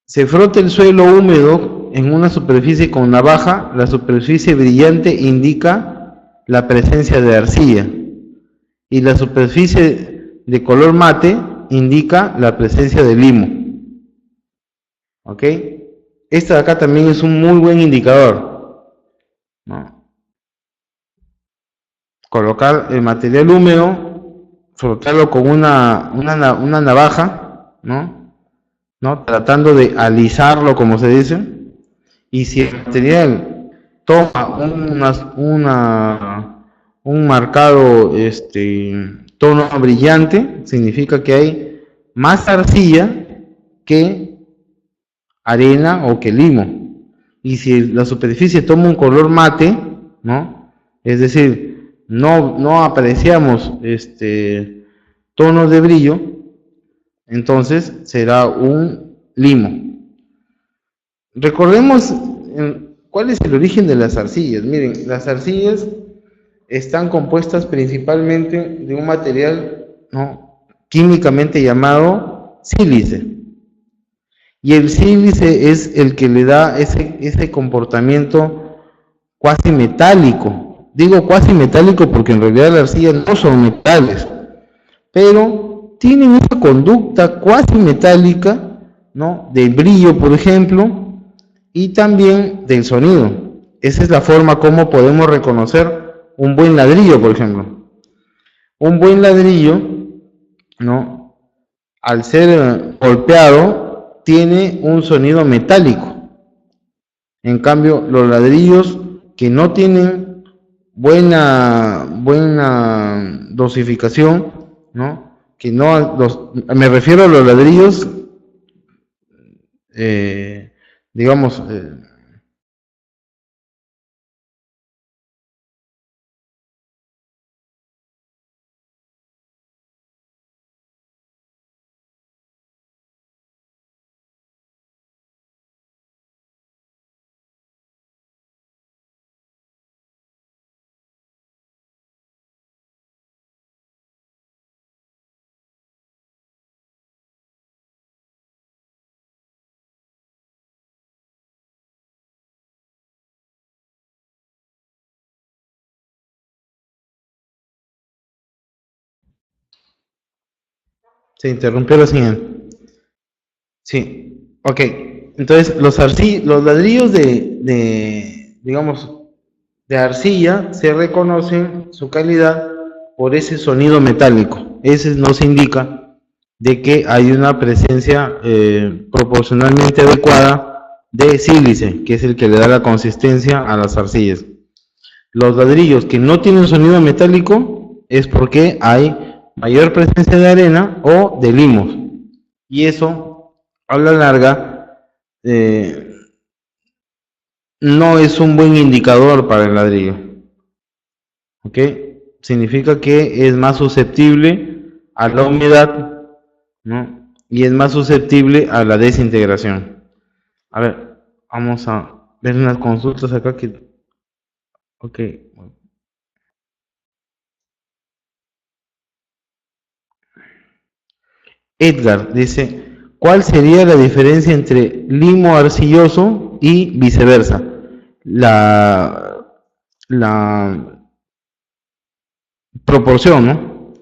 se frota el suelo húmedo en una superficie con navaja, la superficie brillante indica la presencia de arcilla y la superficie de color mate indica la presencia de limo. ¿Ok? Esta de acá también es un muy buen indicador, ¿no? Colocar el material húmedo, frotarlo con una navaja, ¿no? Tratando de alisarlo, como se dice, y si el material toma un marcado tono brillante, significa que hay más arcilla que arena o que limo. Y si la superficie toma un color mate, ¿no?, es decir, no apreciamos tonos de brillo, entonces será un limo. Recordemos cuál es el origen de las arcillas. Miren, las arcillas están compuestas principalmente de un material, ¿no?, químicamente llamado sílice. Y el sílice es el que le da ese comportamiento cuasi metálico. Digo cuasi metálico porque en realidad las arcillas no son metales, pero tienen esa conducta cuasi metálica, ¿no?, de brillo, por ejemplo, y también del sonido. Esa es la forma como podemos reconocer un buen ladrillo, por ejemplo. Un buen ladrillo, ¿no?, al ser golpeado, tiene un sonido metálico. En cambio, los ladrillos que no tienen buena dosificación, ¿no? Que no me refiero a los ladrillos, eh, digamos, se interrumpió la señal. Sí, ok. Entonces, los ladrillos digamos, de arcilla se reconocen su calidad por ese sonido metálico. Ese nos indica de que hay una presencia proporcionalmente adecuada de sílice, que es el que le da la consistencia a las arcillas. Los ladrillos que no tienen sonido metálico es porque hay mayor presencia de arena o de limos. Y eso, a la larga, no es un buen indicador para el ladrillo. ¿Ok? Significa que es más susceptible a la humedad, ¿no? Y es más susceptible a la desintegración. A ver, vamos a ver unas consultas acá que... Ok. Edgar dice, ¿cuál sería la diferencia entre limo arcilloso y viceversa? La, la proporción, ¿no?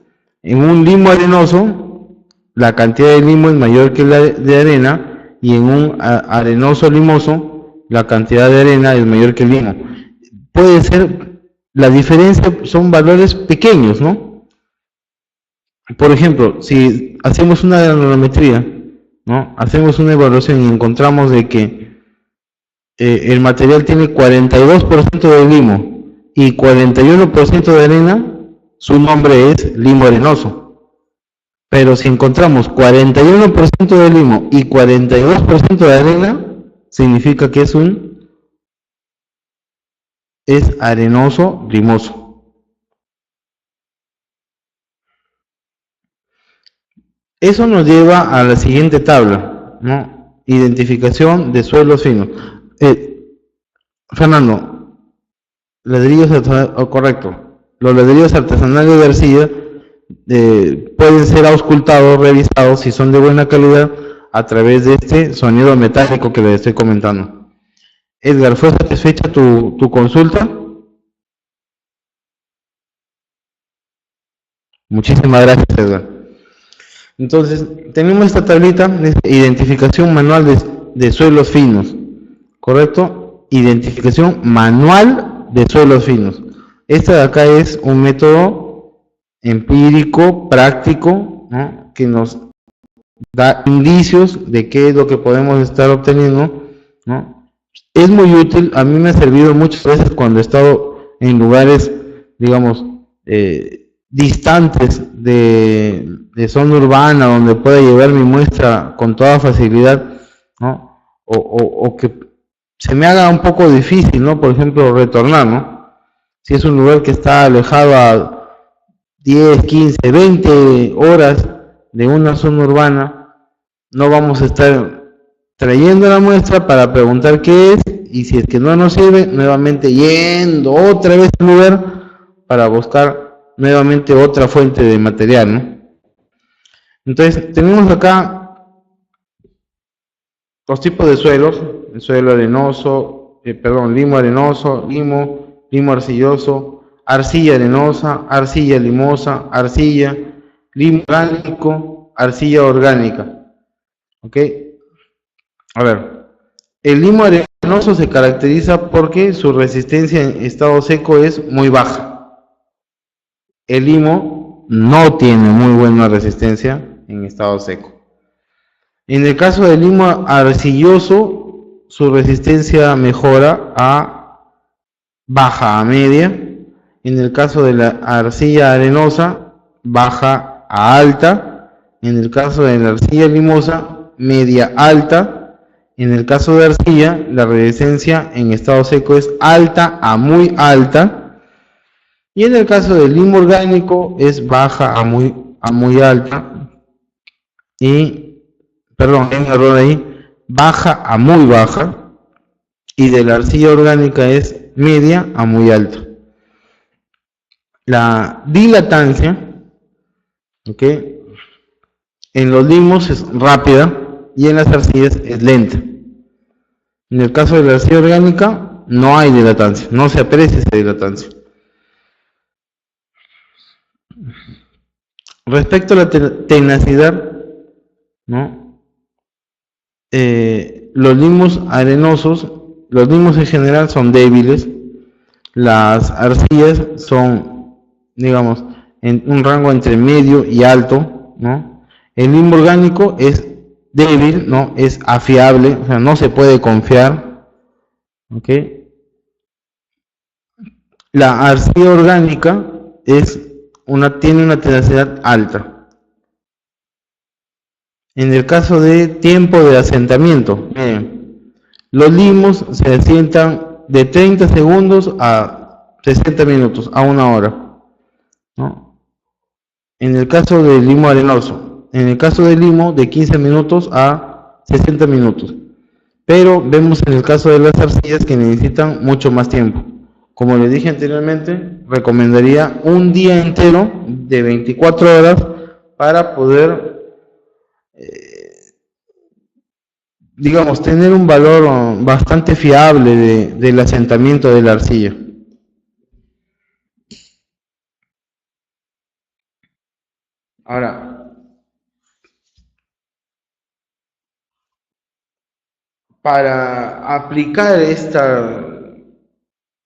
En un limo arenoso, la cantidad de limo es mayor que la de arena, y en un arenoso limoso, la cantidad de arena es mayor que el limo. Puede ser, la diferencia son valores pequeños, ¿no? Por ejemplo, si hacemos una granulometría, ¿no? Hacemos una evaluación y encontramos de que el material tiene 42% de limo y 41% de arena, su nombre es limo arenoso. Pero si encontramos 41% de limo y 42% de arena, significa que es arenoso limoso. Eso nos lleva a la siguiente tabla, ¿no? Identificación de suelos finos. Fernando, ladrillos artesanales, correcto. Los ladrillos artesanales de arcilla pueden ser auscultados, revisados, si son de buena calidad, a través de este sonido metálico que les estoy comentando. Edgar, ¿fue satisfecha tu consulta? Muchísimas gracias, Edgar. Entonces, tenemos esta tablita de identificación manual de suelos finos, ¿correcto? Identificación manual de suelos finos. Esta de acá es un método empírico, práctico, ¿no? Que nos da indicios de qué es lo que podemos estar obteniendo, ¿no? Es muy útil, a mí me ha servido muchas veces cuando he estado en lugares, digamos, distantes de zona urbana, donde pueda llevar mi muestra con toda facilidad, ¿no? O que se me haga un poco difícil, ¿no? Por ejemplo, retornar, ¿no? Si es un lugar que está alejado a 10, 15, 20 horas de una zona urbana, no vamos a estar trayendo la muestra para preguntar qué es, y si es que no nos sirve, nuevamente yendo otra vez al lugar para buscar nuevamente otra fuente de material, ¿no? Entonces, tenemos acá los tipos de suelos: el suelo arenoso, limo arenoso, limo arcilloso, arcilla arenosa, arcilla limosa, arcilla, limo orgánico, arcilla orgánica. ¿Ok? A ver, el limo arenoso se caracteriza porque su resistencia en estado seco es muy baja. El limo no tiene muy buena resistencia en estado seco. En el caso del limo arcilloso, su resistencia mejora a baja a media, En el caso de la arcilla arenosa, baja a alta. En el caso de la arcilla limosa, media alta. En el caso de arcilla, la resistencia en estado seco es alta a muy alta. Y en el caso del limo orgánico es baja a muy alta. Y, perdón, hay un error ahí, baja a muy baja. Y de la arcilla orgánica es media a muy alta. La dilatancia, ¿ok?, en los limos es rápida y en las arcillas es lenta. En el caso de la arcilla orgánica no hay dilatancia, no se aprecia esa dilatancia. Respecto a la tenacidad, ¿no? Los limos arenosos, los limos en general son débiles, las arcillas son, digamos, en un rango entre medio y alto, ¿no? El limo orgánico es débil, ¿no? Es afiable, o sea, no se puede confiar, ¿ok? La arcilla orgánica tiene una tenacidad alta. En el caso de tiempo de asentamiento, miren, los limos se asientan de 30 segundos a 60 minutos, a una hora, ¿no? En el caso del limo arenoso, en el caso del limo de 15 minutos a 60 minutos. Pero vemos en el caso de las arcillas que necesitan mucho más tiempo. Como les dije anteriormente, recomendaría un día entero de 24 horas para poder, digamos, tener un valor bastante fiable del asentamiento de la arcilla. Ahora, para aplicar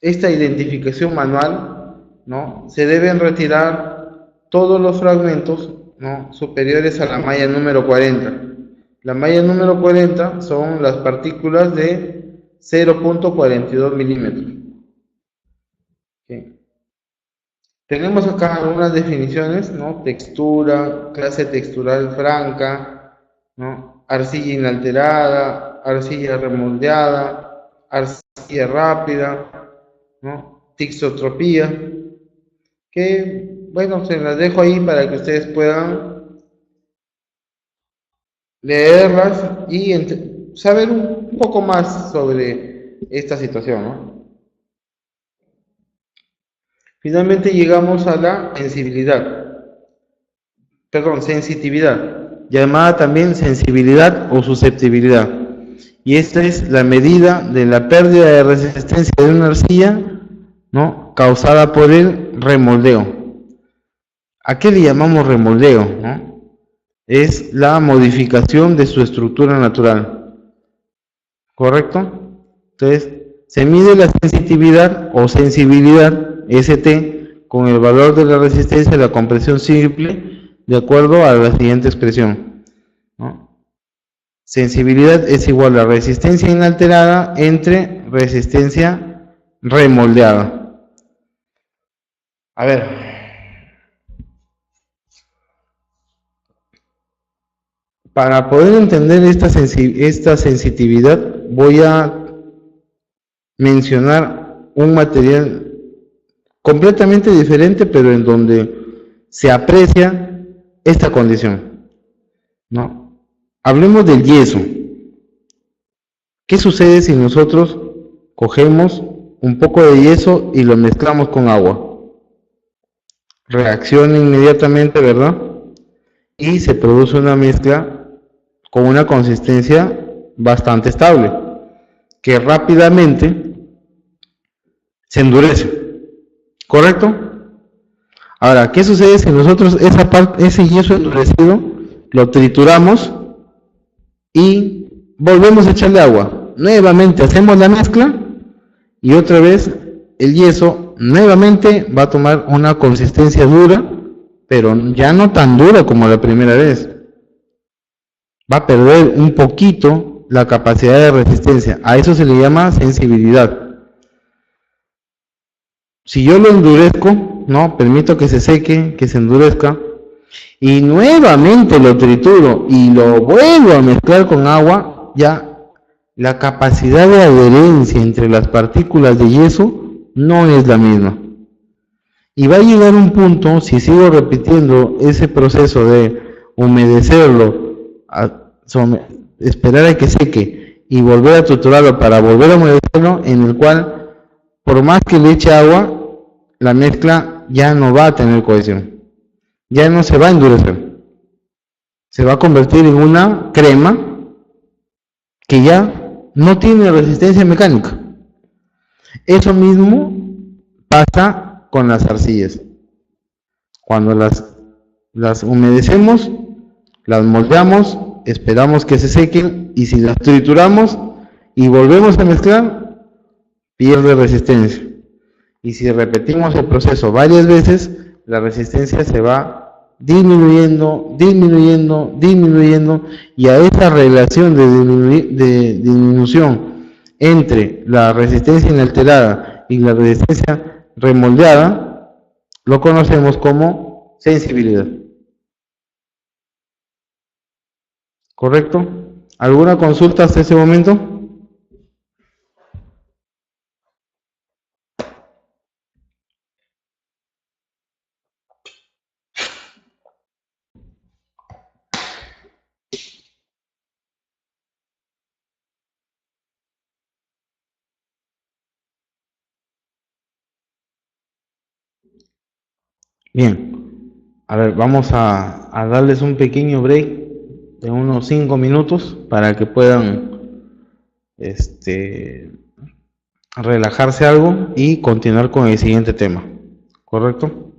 esta identificación manual, ¿no?, se deben retirar todos los fragmentos, ¿no?, superiores a la malla número 40. La malla número 40 son las partículas de 0.42 milímetros. ¿Okay? Tenemos acá algunas definiciones, ¿no? Textura, clase textural franca, ¿no?, arcilla inalterada, arcilla remoldeada, arcilla rápida, ¿no?, tixotropía, que, bueno, se las dejo ahí para que ustedes puedan leerlas y saber un poco más sobre esta situación, ¿no? Finalmente llegamos a la sensitividad, llamada también sensibilidad o susceptibilidad. Y esta es la medida de la pérdida de resistencia de una arcilla, ¿no?, causada por el remoldeo. ¿A qué le llamamos remoldeo, no? Es la modificación de su estructura natural, ¿correcto? Entonces, se mide la sensitividad o sensibilidad, ST, con el valor de la resistencia de la compresión simple, de acuerdo a la siguiente expresión, ¿no? Sensibilidad es igual a resistencia inalterada entre resistencia remoldeada. A ver, para poder entender esta sensitividad, voy a mencionar un material completamente diferente, pero en donde se aprecia esta condición, ¿no? Hablemos del yeso. ¿Qué sucede si nosotros cogemos un poco de yeso y lo mezclamos con agua? Reacciona inmediatamente, ¿verdad? Y se produce una mezcla con una consistencia bastante estable, que rápidamente se endurece, ¿correcto? Ahora, ¿qué sucede si nosotros ese yeso endurecido lo trituramos y volvemos a echarle agua? Nuevamente hacemos la mezcla y otra vez el yeso nuevamente va a tomar una consistencia dura, pero ya no tan dura como la primera vez. Va a perder un poquito la capacidad de resistencia. A eso se le llama sensibilidad. Si yo lo endurezco, ¿no? Permito que se seque, que se endurezca, y nuevamente lo trituro y lo vuelvo a mezclar con agua, ya la capacidad de adherencia entre las partículas de yeso no es la misma. Y va a llegar un punto, si sigo repitiendo ese proceso de humedecerlo, esperar a que seque y volver a triturarlo para volver a humedecerlo, en el cual, por más que le eche agua, la mezcla ya no va a tener cohesión, ya no se va a endurecer, se va a convertir en una crema que ya no tiene resistencia mecánica. Eso mismo pasa con las arcillas. Cuando las humedecemos, las moldeamos, esperamos que se sequen y si las trituramos y volvemos a mezclar, pierde resistencia. Y si repetimos el proceso varias veces, la resistencia se va disminuyendo, disminuyendo, disminuyendo, y a esa relación de disminución entre la resistencia inalterada y la resistencia remoldeada, lo conocemos como sensibilidad. ¿Correcto? ¿Alguna consulta hasta ese momento? Bien, a ver, vamos a darles un pequeño break de unos 5 minutos para que puedan este, relajarse algo y continuar con el siguiente tema. ¿Correcto?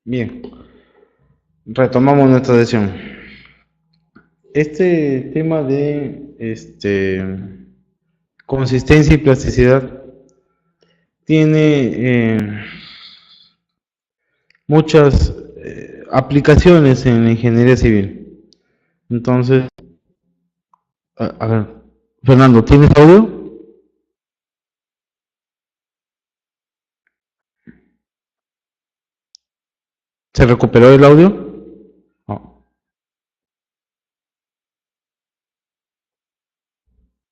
Bien, retomamos nuestra sesión. Este tema de consistencia y plasticidad tiene muchas aplicaciones en la ingeniería civil. Entonces, a ver, Fernando, ¿tienes audio? ¿Se recuperó el audio? Oh,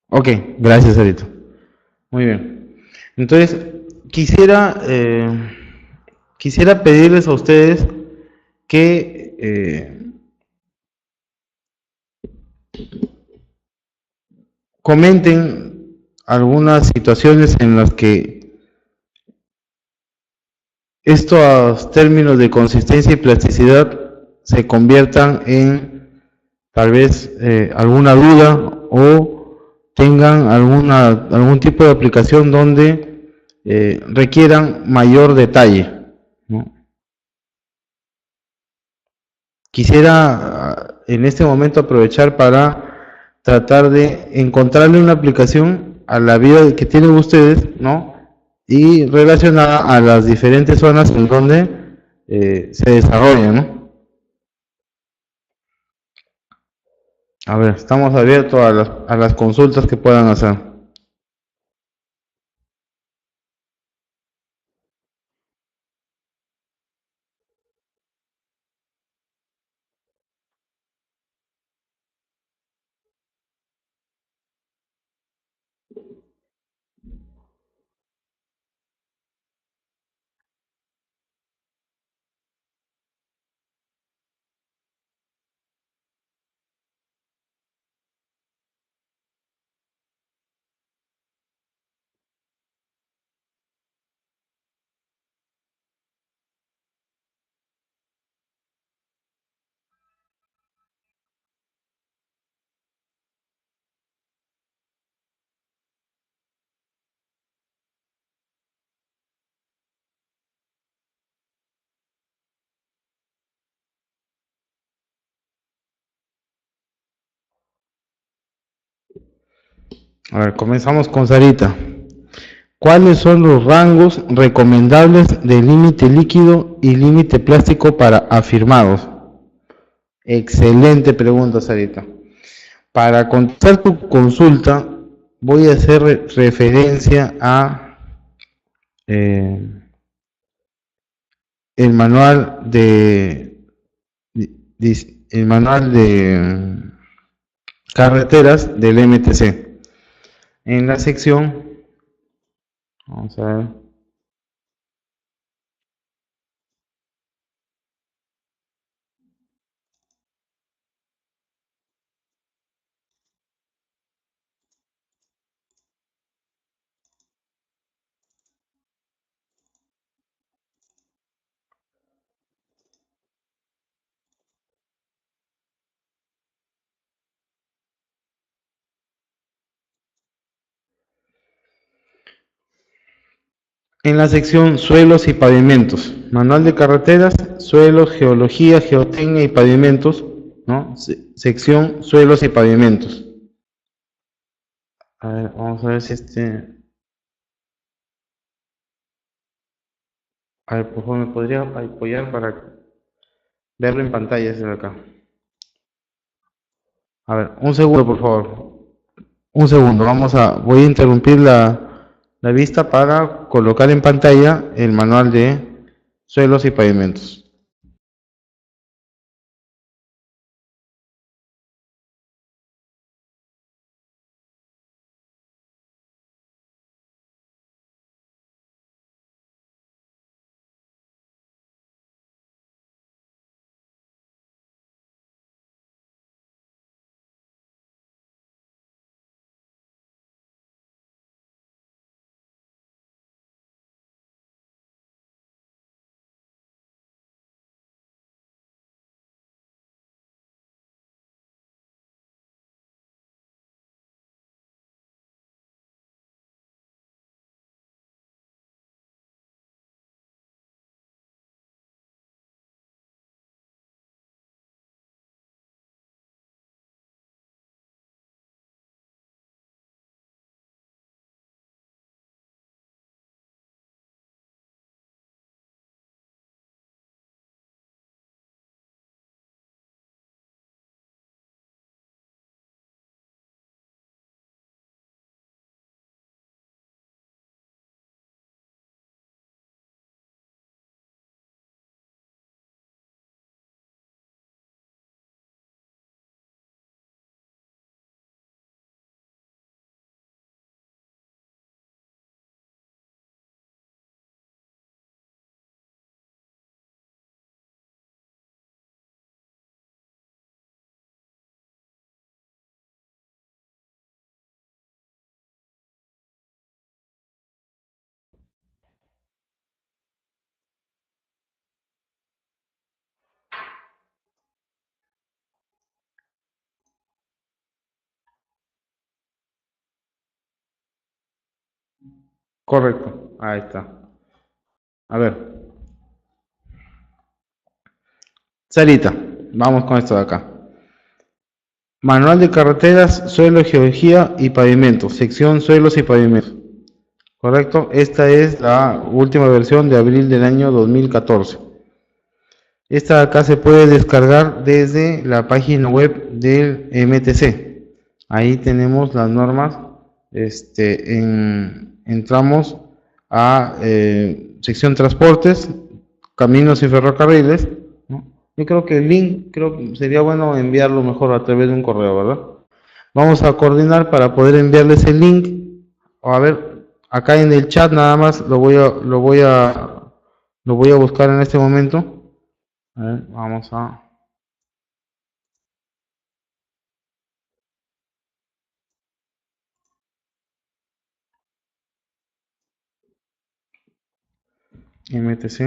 ok, gracias, Arito. Muy bien. Entonces, quisiera, quisiera pedirles a ustedes que comenten algunas situaciones en las que estos términos de consistencia y plasticidad se conviertan en tal vez alguna duda o tengan algún tipo de aplicación donde requieran mayor detalle, ¿no? Quisiera en este momento aprovechar para tratar de encontrarle una aplicación a la vida que tienen ustedes, ¿no? Y relacionada a las diferentes zonas en donde se desarrollan, ¿no? A ver, estamos abiertos a las consultas que puedan hacer. A ver, comenzamos con Sarita. ¿Cuáles son los rangos recomendables de límite líquido y límite plástico para afirmados? Excelente pregunta, Sarita. Para contestar tu consulta, voy a hacer referencia a eh, el manual el manual de carreteras del MTC. En la sección, vamos a ver, en la sección suelos y pavimentos, manual de carreteras, suelos, geología, geotecnia y pavimentos, ¿no? Sección suelos y pavimentos. A ver, vamos a ver si a ver, por favor, me podría apoyar para verlo en pantalla desde acá. A ver, un segundo, por favor. Un segundo, voy a interrumpir la vista para colocar en pantalla el manual de suelos y pavimentos. Correcto, ahí está. A ver, Sarita, vamos con esto de acá. Manual de carreteras, suelo, geología y pavimentos. Sección suelos y pavimentos. Correcto, esta es la última versión de abril del año 2014. Esta de acá se puede descargar desde la página web del MTC. Ahí tenemos las normas. Entramos a sección transportes, caminos y ferrocarriles, ¿no? Yo creo que el link sería bueno enviarlo mejor a través de un correo, ¿verdad? Vamos a coordinar para poder enviarles el link. A ver, acá en el chat nada más lo voy a buscar en este momento. A ver, vamos a MTC.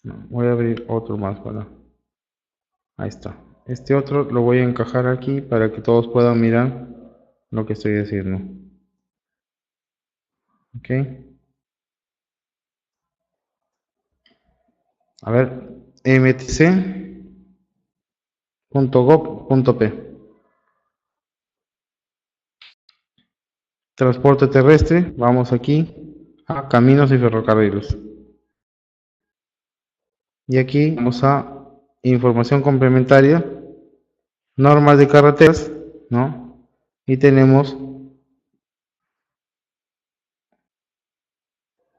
No, voy a abrir otro más para. Ahí está. Este otro lo voy a encajar aquí para que todos puedan mirar lo que estoy haciendo. Ok. A ver, mtc.gov.p. Transporte terrestre. Vamos aquí a caminos y ferrocarriles. Y aquí vamos a información complementaria, normas de carreteras, ¿no? Y tenemos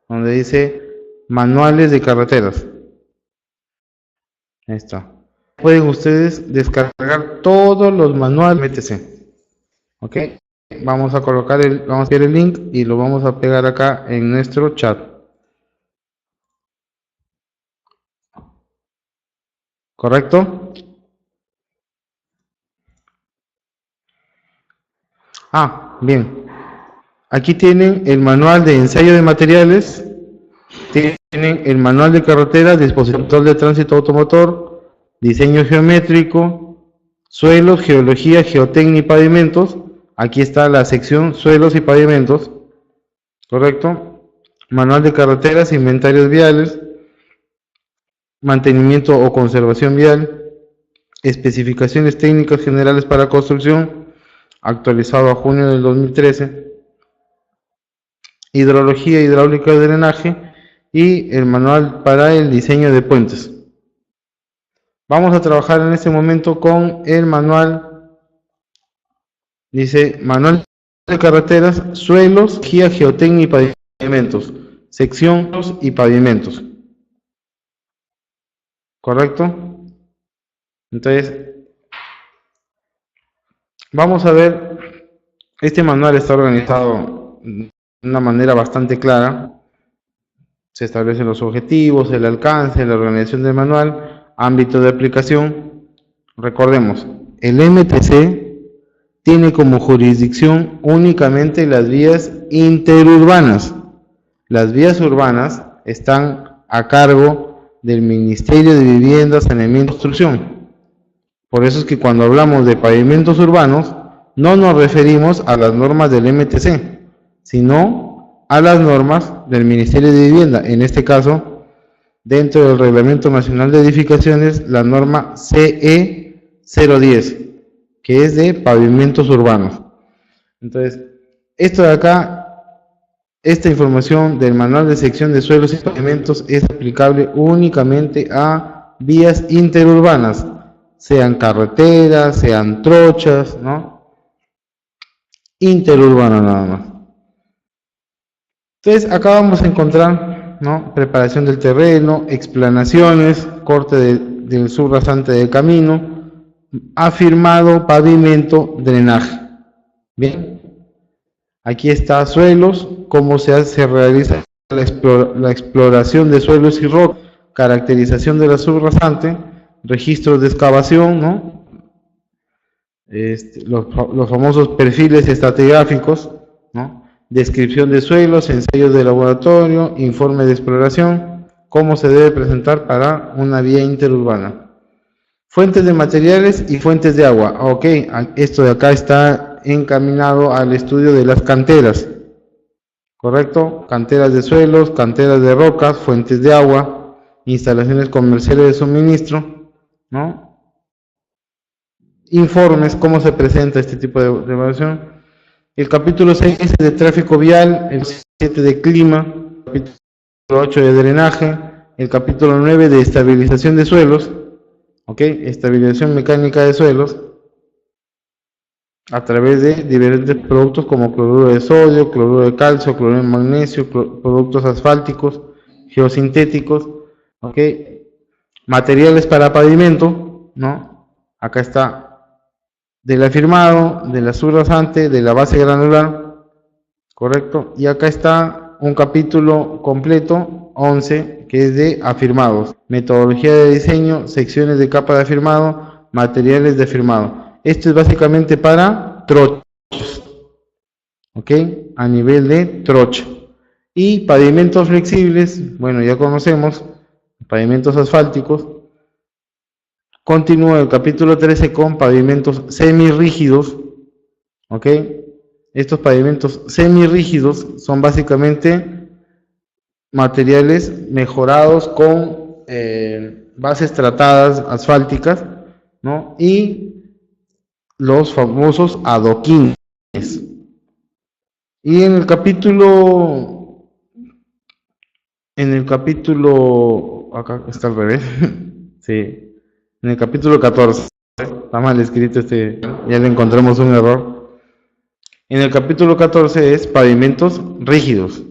donde dice manuales de carreteras. Ahí está. Pueden ustedes descargar todos los manuales MTC. Ok. Vamos a colocar vamos a ver el link y lo vamos a pegar acá en nuestro chat. ¿Correcto? Bien. Aquí tienen el manual de ensayo de materiales, tienen el manual de carretera, dispositor de tránsito automotor, diseño geométrico, suelos, geología, geotecnia y pavimentos. Aquí está la sección suelos y pavimentos, ¿correcto? Manual de carreteras, inventarios viales, mantenimiento o conservación vial, especificaciones técnicas generales para construcción, actualizado a junio del 2013, hidrología, hidráulica de drenaje y el manual para el diseño de puentes. Vamos a trabajar en este momento con el manual, dice manual de carreteras, suelos, guía, geotecnia y pavimentos, sección y pavimentos. ¿Correcto? Entonces, vamos a ver, este manual está organizado de una manera bastante clara. Se establecen los objetivos, el alcance, la organización del manual, ámbito de aplicación. Recordemos, el MTC tiene como jurisdicción únicamente las vías interurbanas. Las vías urbanas están a cargo del Ministerio de Vivienda, Saneamiento y Construcción. Por eso es que cuando hablamos de pavimentos urbanos, no nos referimos a las normas del MTC, sino a las normas del Ministerio de Vivienda. En este caso, dentro del Reglamento Nacional de Edificaciones, la norma CE 010, que es de pavimentos urbanos. Entonces, esto de acá, esta información del manual de sección de suelos y pavimentos es aplicable únicamente a vías interurbanas, sean carreteras, sean trochas, ¿no? Interurbanas nada más. Entonces, acá vamos a encontrar, ¿no? Preparación del terreno, explanaciones, corte del subrasante del camino, afirmado, pavimento, drenaje. Bien. Aquí está suelos, cómo se realiza la exploración de suelos y rocas, caracterización de la subrasante, registros de excavación, ¿no? Los famosos perfiles estratigráficos, ¿no? Descripción de suelos, ensayos de laboratorio, informe de exploración, cómo se debe presentar para una vía interurbana. Fuentes de materiales y fuentes de agua. Ok, esto de acá está está encaminado al estudio de las canteras, ¿correcto? Canteras de suelos, canteras de rocas, fuentes de agua, instalaciones comerciales de suministro, ¿no? Informes, cómo se presenta este tipo de evaluación. El capítulo 6 es de tráfico vial, el 7 de clima, el capítulo 8 de drenaje, el capítulo 9 de estabilización de suelos, ¿ok? Estabilización mecánica de suelos, a través de diferentes productos como cloruro de sodio, cloruro de calcio, cloruro de magnesio, productos asfálticos, geosintéticos, ¿ok? Materiales para pavimento, ¿no? Acá está del afirmado, de la subrasante, de la base granular, ¿correcto? Y acá está un capítulo completo, 11, que es de afirmados, metodología de diseño, secciones de capa de afirmado, materiales de afirmado. Esto es básicamente para trochas, ¿ok? A nivel de trocha. Y pavimentos flexibles, bueno, ya conocemos, pavimentos asfálticos. Continúa el capítulo 13 con pavimentos semirrígidos, ¿ok? Estos pavimentos semirrígidos son básicamente materiales mejorados con bases tratadas asfálticas, ¿no? Y los famosos adoquines. Y en el capítulo, acá está al revés, sí, en el capítulo 14, está mal escrito ya le encontramos un error. En el capítulo 14 es pavimentos rígidos,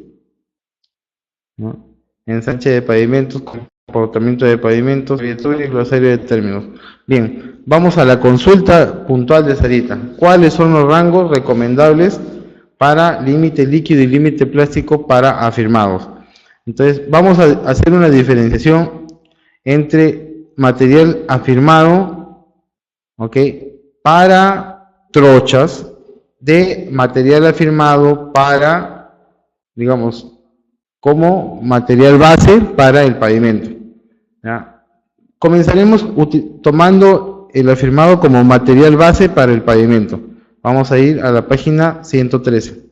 ¿no? Ensanche de pavimentos, comportamiento de pavimentos, abreviatura y glosario de términos. Bien, vamos a la consulta puntual de Sarita. ¿Cuáles son los rangos recomendables para límite líquido y límite plástico para afirmados? Entonces, vamos a hacer una diferenciación entre material afirmado, ¿ok? Para trochas, de material afirmado para, digamos, como material base para el pavimento, ¿ya? Comenzaremos tomando el afirmado como material base para el pavimento. Vamos a ir a la página 113.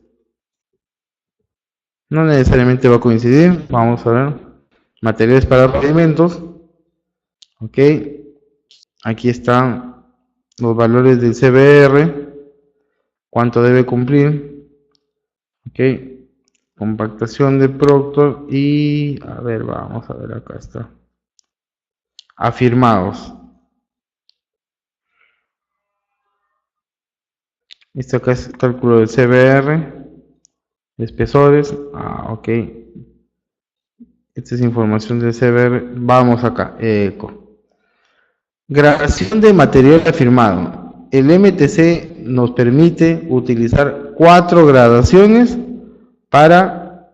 No necesariamente va a coincidir. Vamos a ver. Materiales para pavimentos. Ok. Aquí están los valores del CBR. Cuánto debe cumplir. Ok. Compactación de Proctor y, a ver, vamos a ver, acá está. Afirmados. Este acá es el cálculo del CBR, espesores. Ok. Esta es información del CBR. Vamos acá. Gradación de material afirmado. El MTC nos permite utilizar 4 gradaciones para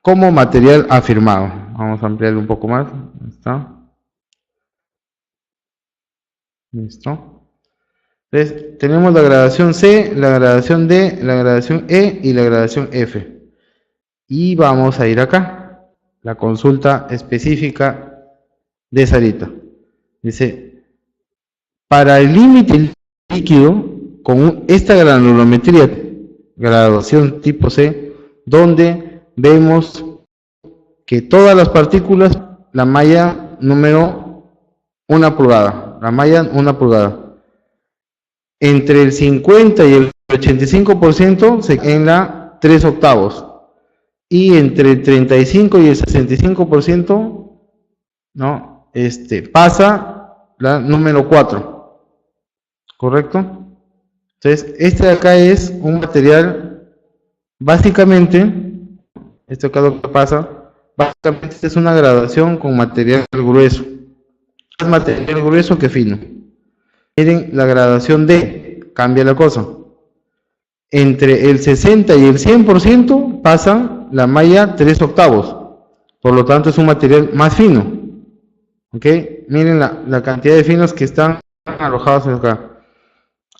como material afirmado. Vamos a ampliarlo un poco más. Ahí está. Listo. Entonces, tenemos la gradación C, la gradación D, la gradación E y la gradación F. Y vamos a ir acá. La consulta específica de Sarita. Dice, para el límite líquido, con esta granulometría, graduación tipo C, donde vemos que todas las partículas, la malla número 1 pulgada, la malla 1 pulgada. Entre el 50 y el 85% en la 3 octavos. Y entre el 35 y el 65%, ¿no? Pasa la número 4. ¿Correcto? Entonces, este de acá es un material, básicamente, esto acá lo que pasa, básicamente es una graduación con material grueso. Más material grueso que fino. Miren la gradación D, cambia la cosa. Entre el 60 y el 100% pasa la malla 3 octavos. Por lo tanto es un material más fino. ¿Ok? Miren la cantidad de finos que están alojados acá.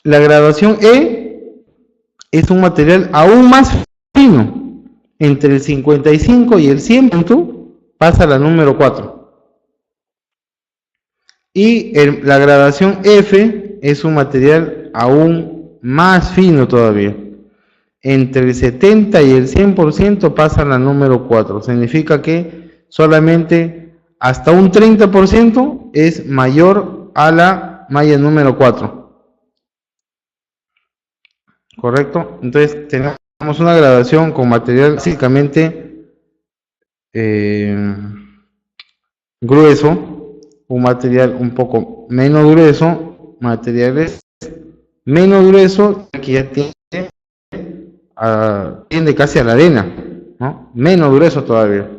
La gradación E es un material aún más fino. Entre el 55 y el 100% pasa la número 4. Y la gradación F es un material aún más fino todavía. Entre el 70 y el 100% pasa la número 4. Significa que solamente hasta un 30% es mayor a la malla número 4. ¿Correcto? Entonces tenemos una gradación con material básicamente eh, grueso, un material un poco menos grueso, materiales menos grueso que ya tiende casi a la arena, ¿no? Menos grueso todavía.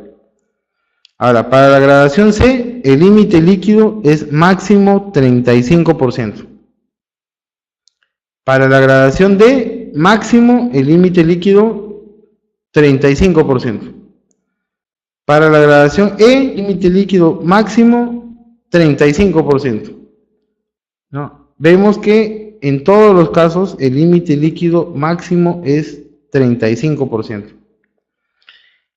Ahora, para la gradación C, el límite líquido es máximo 35%. Para la gradación D, máximo el límite líquido 35%. Para la gradación E, límite líquido máximo 35%. ¿No? Vemos que en todos los casos el límite líquido máximo es 35%.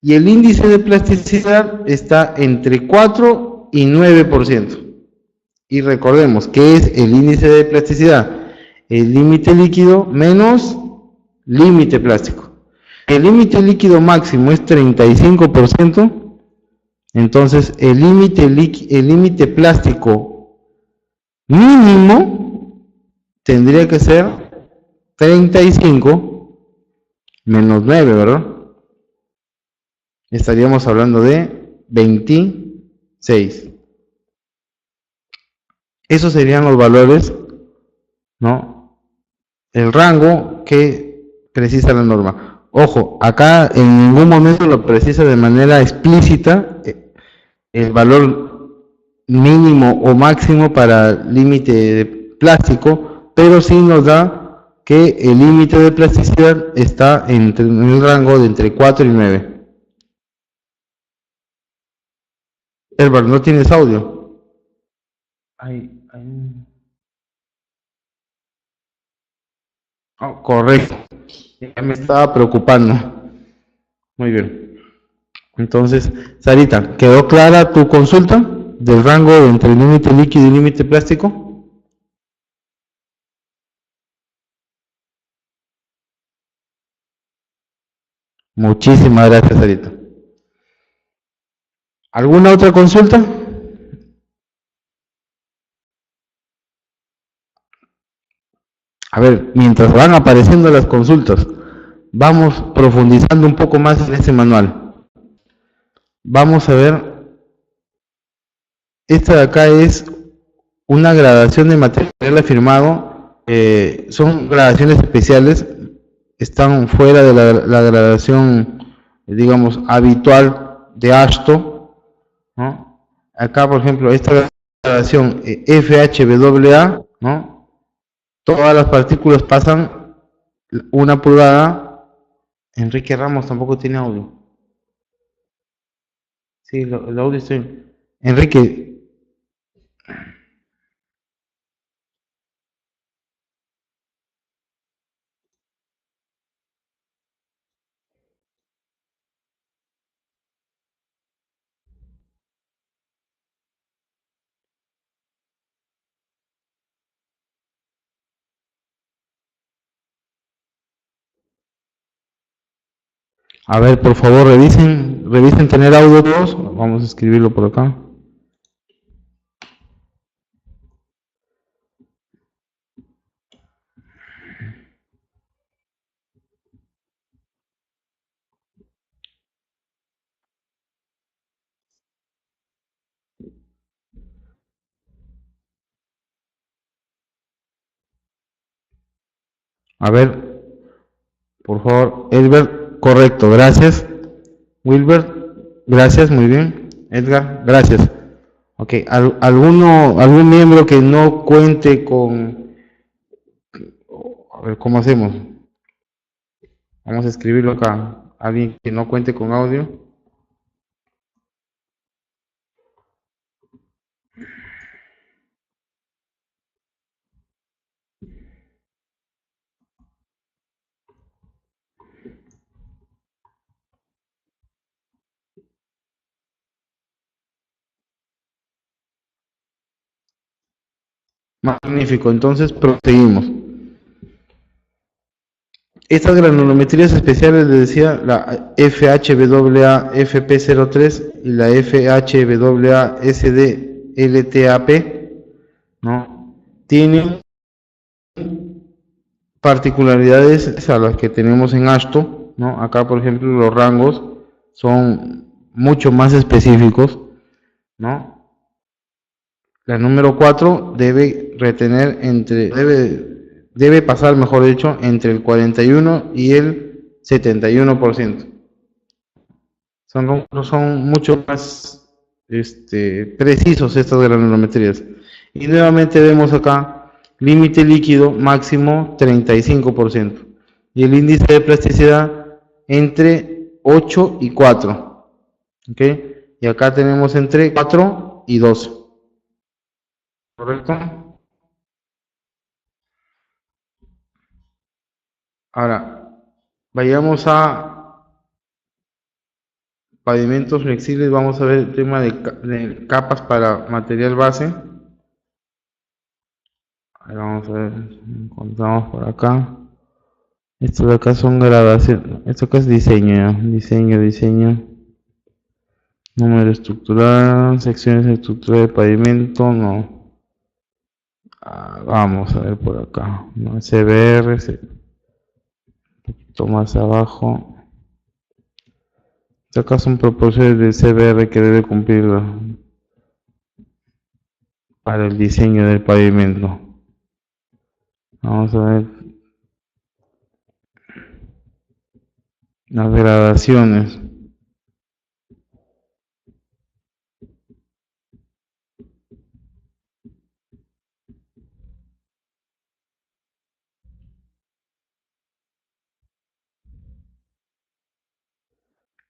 Y el índice de plasticidad está entre 4 y 9%. Y recordemos, ¿qué es el índice de plasticidad? El límite líquido menos límite plástico. El límite líquido máximo es 35%, entonces el límite plástico mínimo tendría que ser 35 menos 9, ¿verdad? Estaríamos hablando de 26. Esos serían los valores, ¿no? El rango que precisa la norma. Ojo, acá en ningún momento lo precisa de manera explícita el valor mínimo o máximo para límite de plástico, pero sí nos da que el límite de plasticidad está en el rango de entre 4 y 9. Herbert, ¿no tienes audio? Ay. Oh, correcto. Ya me estaba preocupando. Muy bien. Entonces, Sarita, ¿quedó clara tu consulta del rango entre límite líquido y límite plástico? Muchísimas gracias, Sarita. ¿Alguna otra consulta? A ver, mientras van apareciendo las consultas, vamos profundizando un poco más en este manual. Vamos a ver, esta de acá es una gradación de material afirmado. Son gradaciones especiales, están fuera de la gradación, digamos, habitual de ASTO, ¿no? Acá, por ejemplo, esta gradación FHWA, ¿no? Todas las partículas pasan 1 pulgada. Enrique Ramos tampoco tiene audio. Sí, el audio estoy. Enrique, a ver, por favor, revisen tener audio todos. Vamos a escribirlo por acá. A ver, por favor, Edgar, correcto, gracias. Wilbert, gracias, muy bien. Edgar, gracias. Ok, algún miembro que no cuente con... A ver, ¿cómo hacemos? Vamos a escribirlo acá. Alguien que no cuente con audio. Magnífico, entonces proseguimos. Estas granulometrías especiales, les decía, la FHWA FP03 y la FHWA SDLTAP, ¿no? Tienen particularidades a las que tenemos en ASTO, ¿no? Acá, por ejemplo, los rangos son mucho más específicos, ¿no? La número 4 debe retener debe pasar, mejor dicho, entre el 41 y el 71%. Son mucho más precisos estas granulometrías. Y nuevamente vemos acá límite líquido máximo 35% y el índice de plasticidad entre 8 y 4. ¿Ok? Y acá tenemos entre 4 y 12. ¿Correcto? Ahora, vayamos a pavimentos flexibles. Vamos a ver el tema de capas para material base. Ahí vamos a ver, encontramos por acá. Estos de acá son gradación. Esto acá es diseño, diseño. Número estructural, secciones estructurales de pavimento, no. Vamos a ver por acá. No, CBR, un poquito más abajo. Acá son proporciones del CBR que debe cumplir para el diseño del pavimento. Vamos a ver las gradaciones.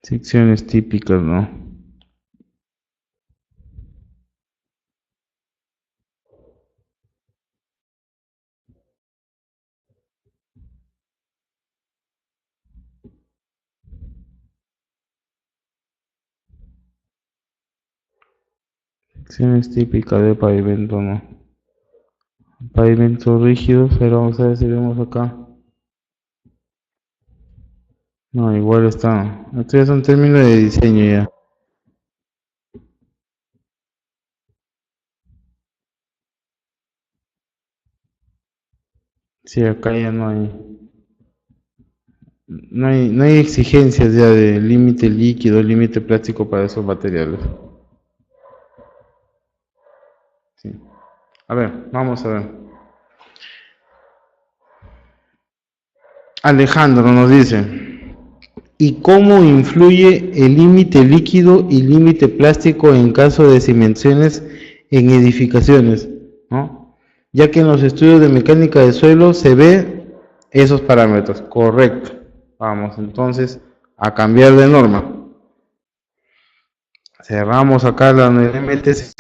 Secciones típicas, ¿no? Secciones típicas de pavimento, ¿no? Pavimentos rígidos, pero vamos a ver si vemos acá. No, igual está. Esto ya son términos de diseño ya. Sí, acá ya no hay exigencias ya de límite líquido, límite plástico para esos materiales. Sí. A ver, vamos a ver. Alejandro nos dice, ¿y cómo influye el límite líquido y límite plástico en caso de cimentaciones en edificaciones? ¿No? Ya que en los estudios de mecánica de suelo se ve esos parámetros. Correcto. Vamos entonces a cambiar de norma. Cerramos acá la MTC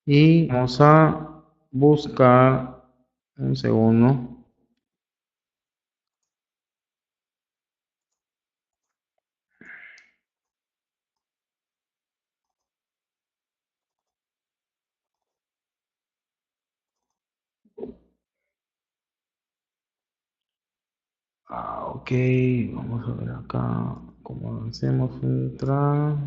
y vamos a buscar un segundo. Ok, vamos a ver acá cómo hacemos entrar.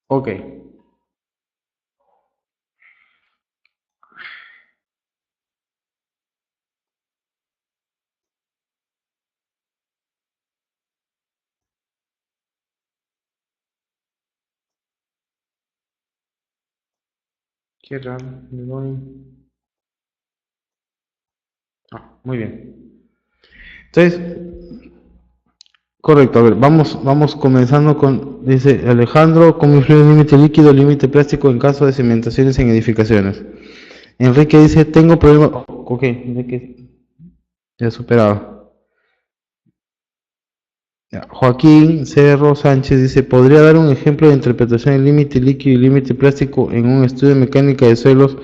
Ok. Qué raro, le doy. Muy bien. Entonces, correcto, a ver, vamos comenzando con, dice Alejandro, ¿cómo influye el límite líquido, límite plástico en caso de cimentaciones en edificaciones? Enrique dice, tengo problema, ok, Enrique, ya superado. Ya, Joaquín Cerro Sánchez dice, ¿podría dar un ejemplo de interpretación del límite líquido y límite plástico en un estudio de mecánica de suelos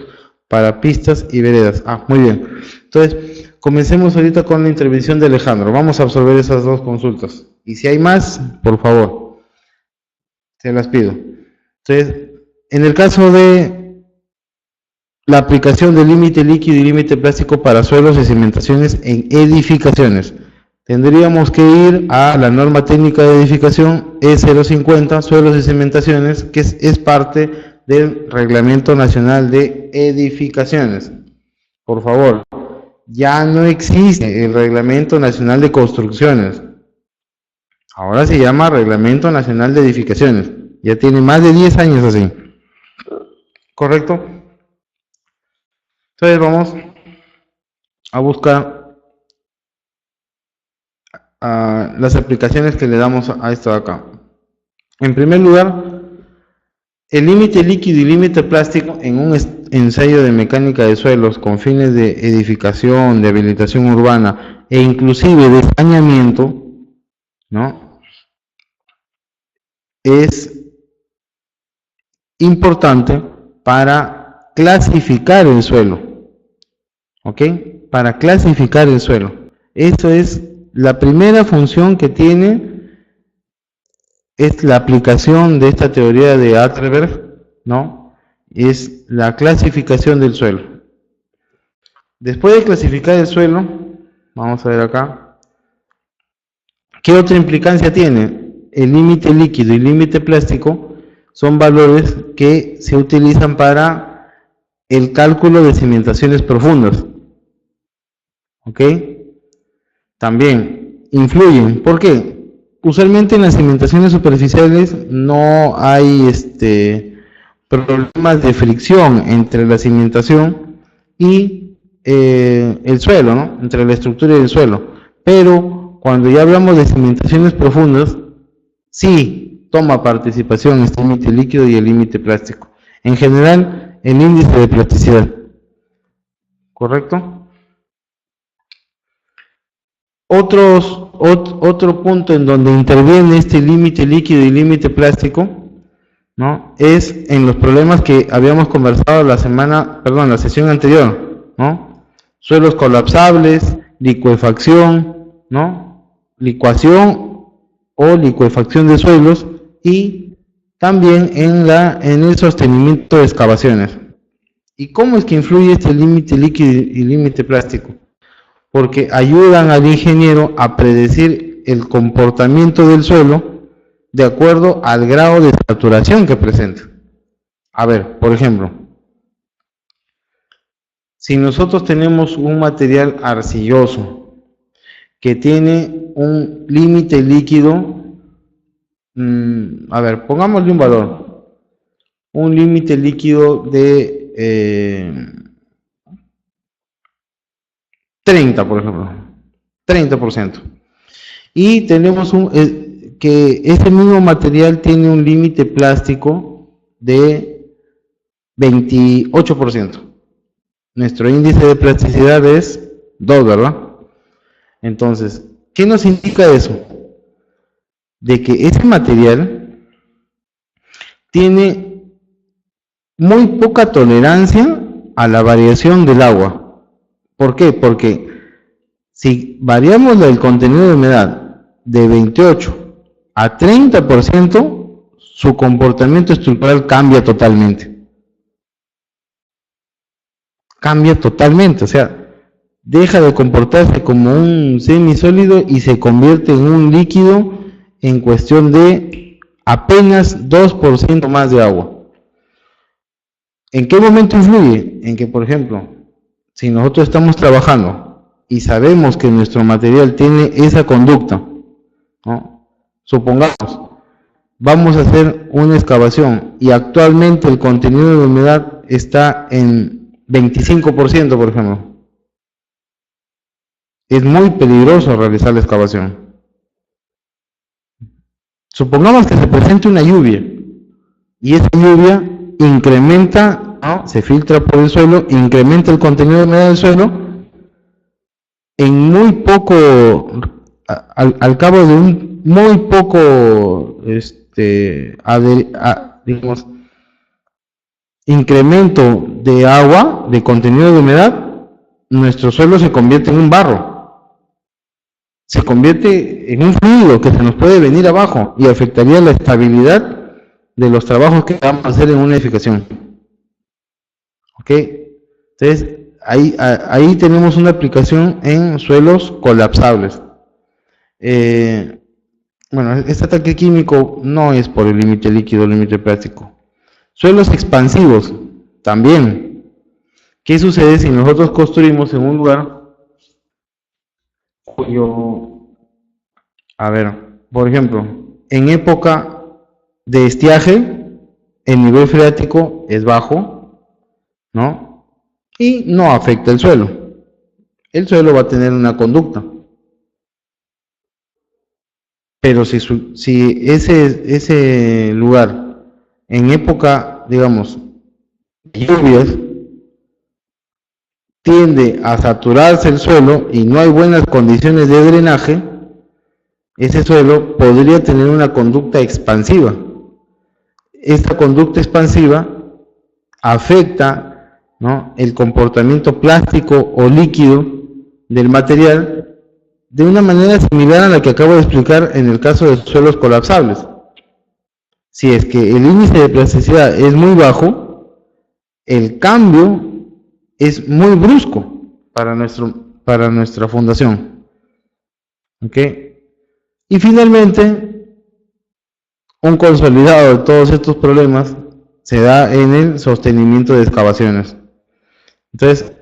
para pistas y veredas? Muy bien. Entonces, comencemos ahorita con la intervención de Alejandro. Vamos a absorber esas dos consultas. Y si hay más, por favor, se las pido. Entonces, en el caso de la aplicación del límite líquido y límite plástico para suelos y cimentaciones en edificaciones, tendríamos que ir a la norma técnica de edificación E050, suelos y cimentaciones, que es parte del Reglamento Nacional de Edificaciones. Por favor, ya no existe el Reglamento Nacional de Construcciones. Ahora se llama Reglamento Nacional de Edificaciones. Ya tiene más de 10 años así. ¿Correcto? Entonces vamos a buscar las aplicaciones que le damos a esto de acá. En primer lugar, el límite líquido y límite plástico en un ensayo de mecánica de suelos con fines de edificación, de habilitación urbana e inclusive de saneamiento, ¿no? Es importante para clasificar el suelo, ¿ok? Para clasificar el suelo. Eso es la primera función que tiene, es la aplicación de esta teoría de Atterberg, ¿no? Es la clasificación del suelo. Después de clasificar el suelo, vamos a ver acá, ¿qué otra implicancia tiene? El límite líquido y límite plástico son valores que se utilizan para el cálculo de cimentaciones profundas, ¿ok? También influyen. ¿Por qué? Usualmente en las cimentaciones superficiales no hay problemas de fricción entre la cimentación y el suelo, ¿no? Entre la estructura y el suelo. Pero cuando ya hablamos de cimentaciones profundas, sí toma participación este límite líquido y el límite plástico. En general, el índice de plasticidad. ¿Correcto? Otro punto en donde interviene este límite líquido y límite plástico, ¿no? Es en los problemas que habíamos conversado la sesión anterior, ¿no? Suelos colapsables, licuefacción, ¿no? Licuación o licuefacción de suelos y también en el sostenimiento de excavaciones. ¿Y cómo es que influye este límite líquido y límite plástico? Porque ayudan al ingeniero a predecir el comportamiento del suelo de acuerdo al grado de saturación que presenta. A ver, por ejemplo, si nosotros tenemos un material arcilloso que tiene un límite líquido, a ver, pongámosle un valor, un límite líquido de 30, por ejemplo, 30%. Y tenemos que este mismo material tiene un límite plástico de 28%. Nuestro índice de plasticidad es 2, ¿verdad? Entonces, ¿qué nos indica eso? De que este material tiene muy poca tolerancia a la variación del agua. ¿Por qué? Porque si variamos el contenido de humedad de 28 a 30%, su comportamiento estructural cambia totalmente. Cambia totalmente, o sea, deja de comportarse como un semisólido y se convierte en un líquido en cuestión de apenas 2% más de agua. ¿En qué momento influye? En que, por ejemplo, si nosotros estamos trabajando y sabemos que nuestro material tiene esa conducta, ¿no? Supongamos, vamos a hacer una excavación y actualmente el contenido de humedad está en 25%, por ejemplo. Es muy peligroso realizar la excavación. Supongamos que se presente una lluvia y esa lluvia incrementa, ¿no? Se filtra por el suelo, incrementa el contenido de humedad del suelo en muy poco, al cabo de un muy poco, digamos, incremento de agua, de contenido de humedad, nuestro suelo se convierte en un barro, se convierte en un fluido que se nos puede venir abajo y afectaría la estabilidad de los trabajos que vamos a hacer en una edificación. ¿Ok? Entonces, ahí tenemos una aplicación en suelos colapsables. Bueno, este ataque químico no es por el límite líquido, el límite plástico. Suelos expansivos, también. ¿Qué sucede si nosotros construimos en un lugar cuyo, a ver, por ejemplo, en época de estiaje, el nivel freático es bajo, ¿no? Y no afecta el suelo. El suelo va a tener una conducta. Pero si ese lugar en época, digamos, de lluvias, tiende a saturarse el suelo y no hay buenas condiciones de drenaje, ese suelo podría tener una conducta expansiva. Esta conducta expansiva afecta, ¿no?, el comportamiento plástico o líquido del material de una manera similar a la que acabo de explicar en el caso de suelos colapsables. Si es que el índice de plasticidad es muy bajo, el cambio es muy brusco para nuestra fundación. ¿Ok? Y finalmente, un consolidado de todos estos problemas se da en el sostenimiento de excavaciones. Entonces,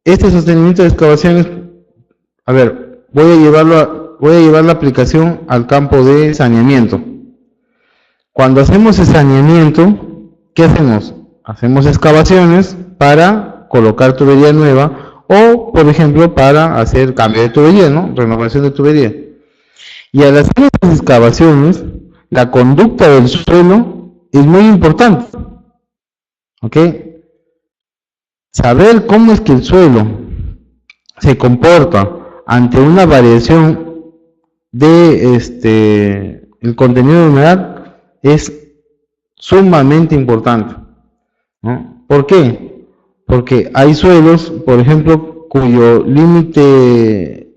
este sostenimiento de excavaciones, a ver, voy a llevar la aplicación al campo de saneamiento. Cuando hacemos el saneamiento, ¿qué hacemos? Hacemos excavaciones para colocar tubería nueva o, por ejemplo, para hacer cambio de tubería, ¿no? Renovación de tubería. Y al hacer estas excavaciones, la conducta del suelo es muy importante. ¿Ok? Saber cómo es que el suelo se comporta ante una variación de el contenido de humedad es sumamente importante, ¿no? ¿Por qué? Porque hay suelos, por ejemplo, cuyo límite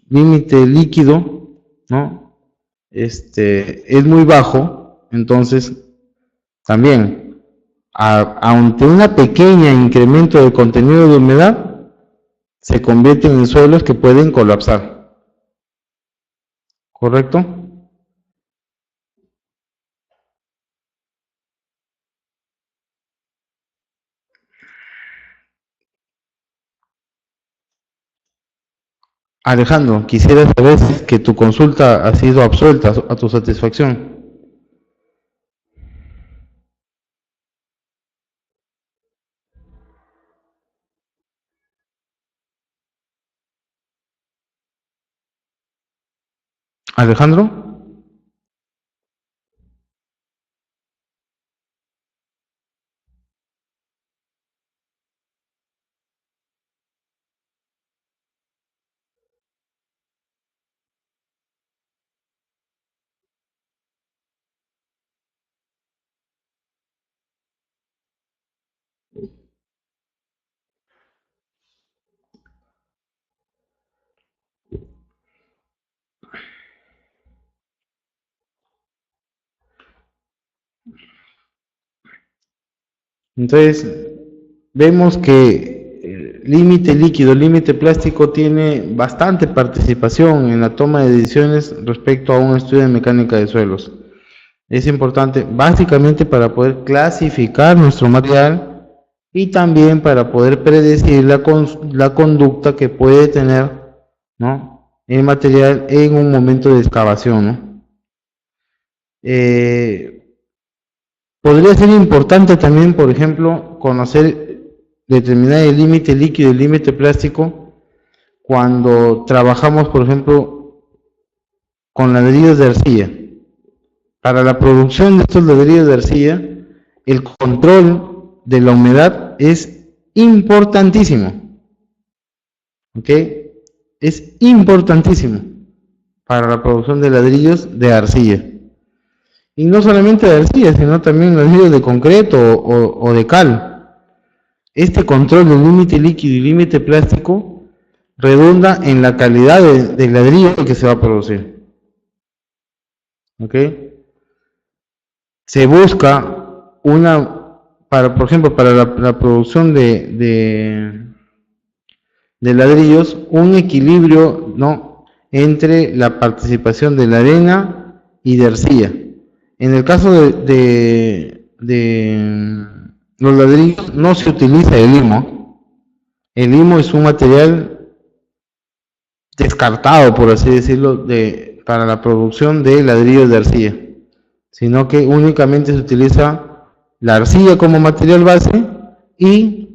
líquido, ¿no?, es muy bajo, entonces también ante un pequeño incremento de contenido de humedad se convierten en suelos que pueden colapsar. ¿Correcto? Alejandro, quisiera saber si que tu consulta ha sido absuelta a tu satisfacción. Alejandro. Entonces, vemos que límite líquido, límite plástico tiene bastante participación en la toma de decisiones respecto a un estudio de mecánica de suelos. Es importante básicamente para poder clasificar nuestro material y también para poder predecir la conducta que puede tener, ¿no?, el material en un momento de excavación, ¿no? Podría ser importante también, por ejemplo, conocer, determinar el límite líquido y el límite plástico cuando trabajamos, por ejemplo, con ladrillos de arcilla. Para la producción de estos ladrillos de arcilla, el control de la humedad es importantísimo. ¿Ok? Es importantísimo para la producción de ladrillos de arcilla. Y no solamente de arcilla, sino también ladrillos de concreto o de cal. Este control del límite líquido y límite plástico redunda en la calidad del ladrillo que se va a producir. ¿Ok? Se busca por ejemplo, para la producción de ladrillos, un equilibrio, ¿no?, entre la participación de la arena y de arcilla. En el caso de los ladrillos no se utiliza el limo. El limo es un material descartado, por así decirlo, para la producción de ladrillos de arcilla, sino que únicamente se utiliza la arcilla como material base y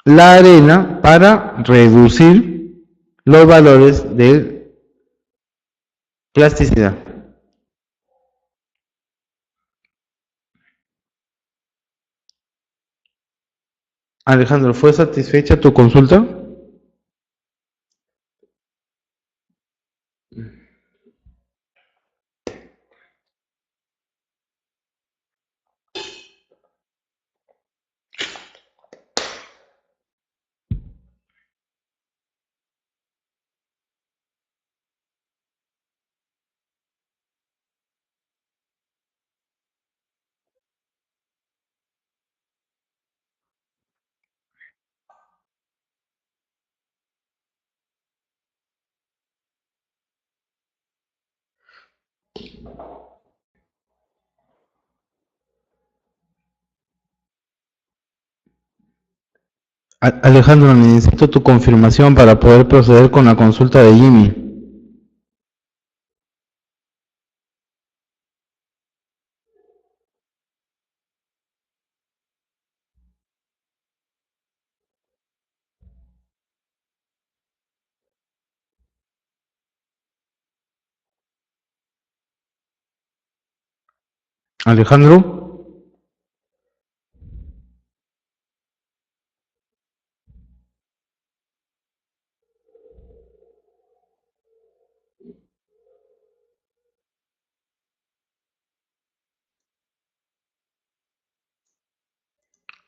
la arena para reducir los valores de plasticidad. Alejandro, ¿fue satisfecha tu consulta? Alejandro, necesito tu confirmación para poder proceder con la consulta de Jimmy. Alejandro,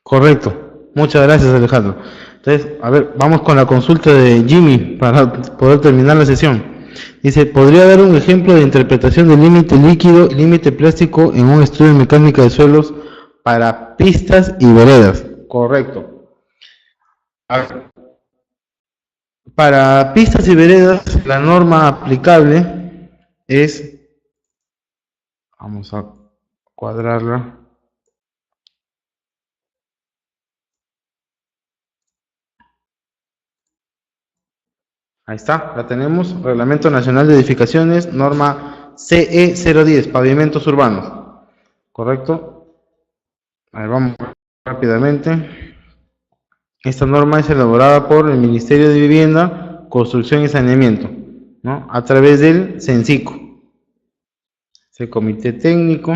correcto. Muchas gracias, Alejandro. Entonces, a ver, vamos con la consulta de Jimmy para poder terminar la sesión. Dice, ¿podría dar un ejemplo de interpretación del límite líquido y límite plástico en un estudio de mecánica de suelos para pistas y veredas? Correcto. A ver, para pistas y veredas, la norma aplicable es, vamos a cuadrarla. Ahí está, la tenemos, Reglamento Nacional de Edificaciones, norma CE 010, pavimentos urbanos. ¿Correcto? A ver, vamos rápidamente. Esta norma es elaborada por el Ministerio de Vivienda, Construcción y Saneamiento, ¿no?, a través del CENSICO. Es el Comité Técnico.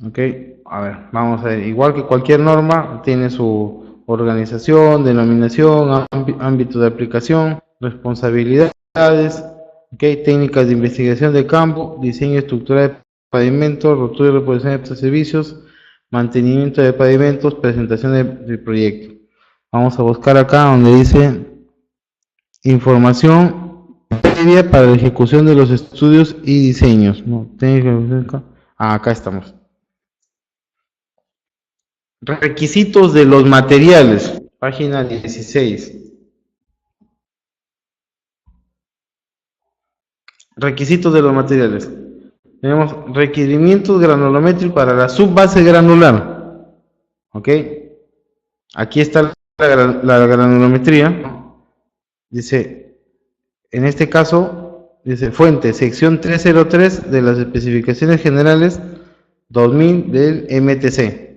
Ok, a ver, vamos a ver. Igual que cualquier norma, tiene su organización, denominación, ámbito de aplicación, responsabilidades, okay, técnicas de investigación de campo, diseño estructural de pavimento, rotura y reposición de estos servicios, mantenimiento de pavimentos, presentación del proyecto. Vamos a buscar acá donde dice información previa para la ejecución de los estudios y diseños. No, acá estamos. Requisitos de los materiales, página 16. Requisitos de los materiales. Tenemos requerimientos granulométricos para la subbase granular. ¿Ok? Aquí está la granulometría. Dice, en este caso, dice fuente, sección 303 de las especificaciones generales 2000 del MTC.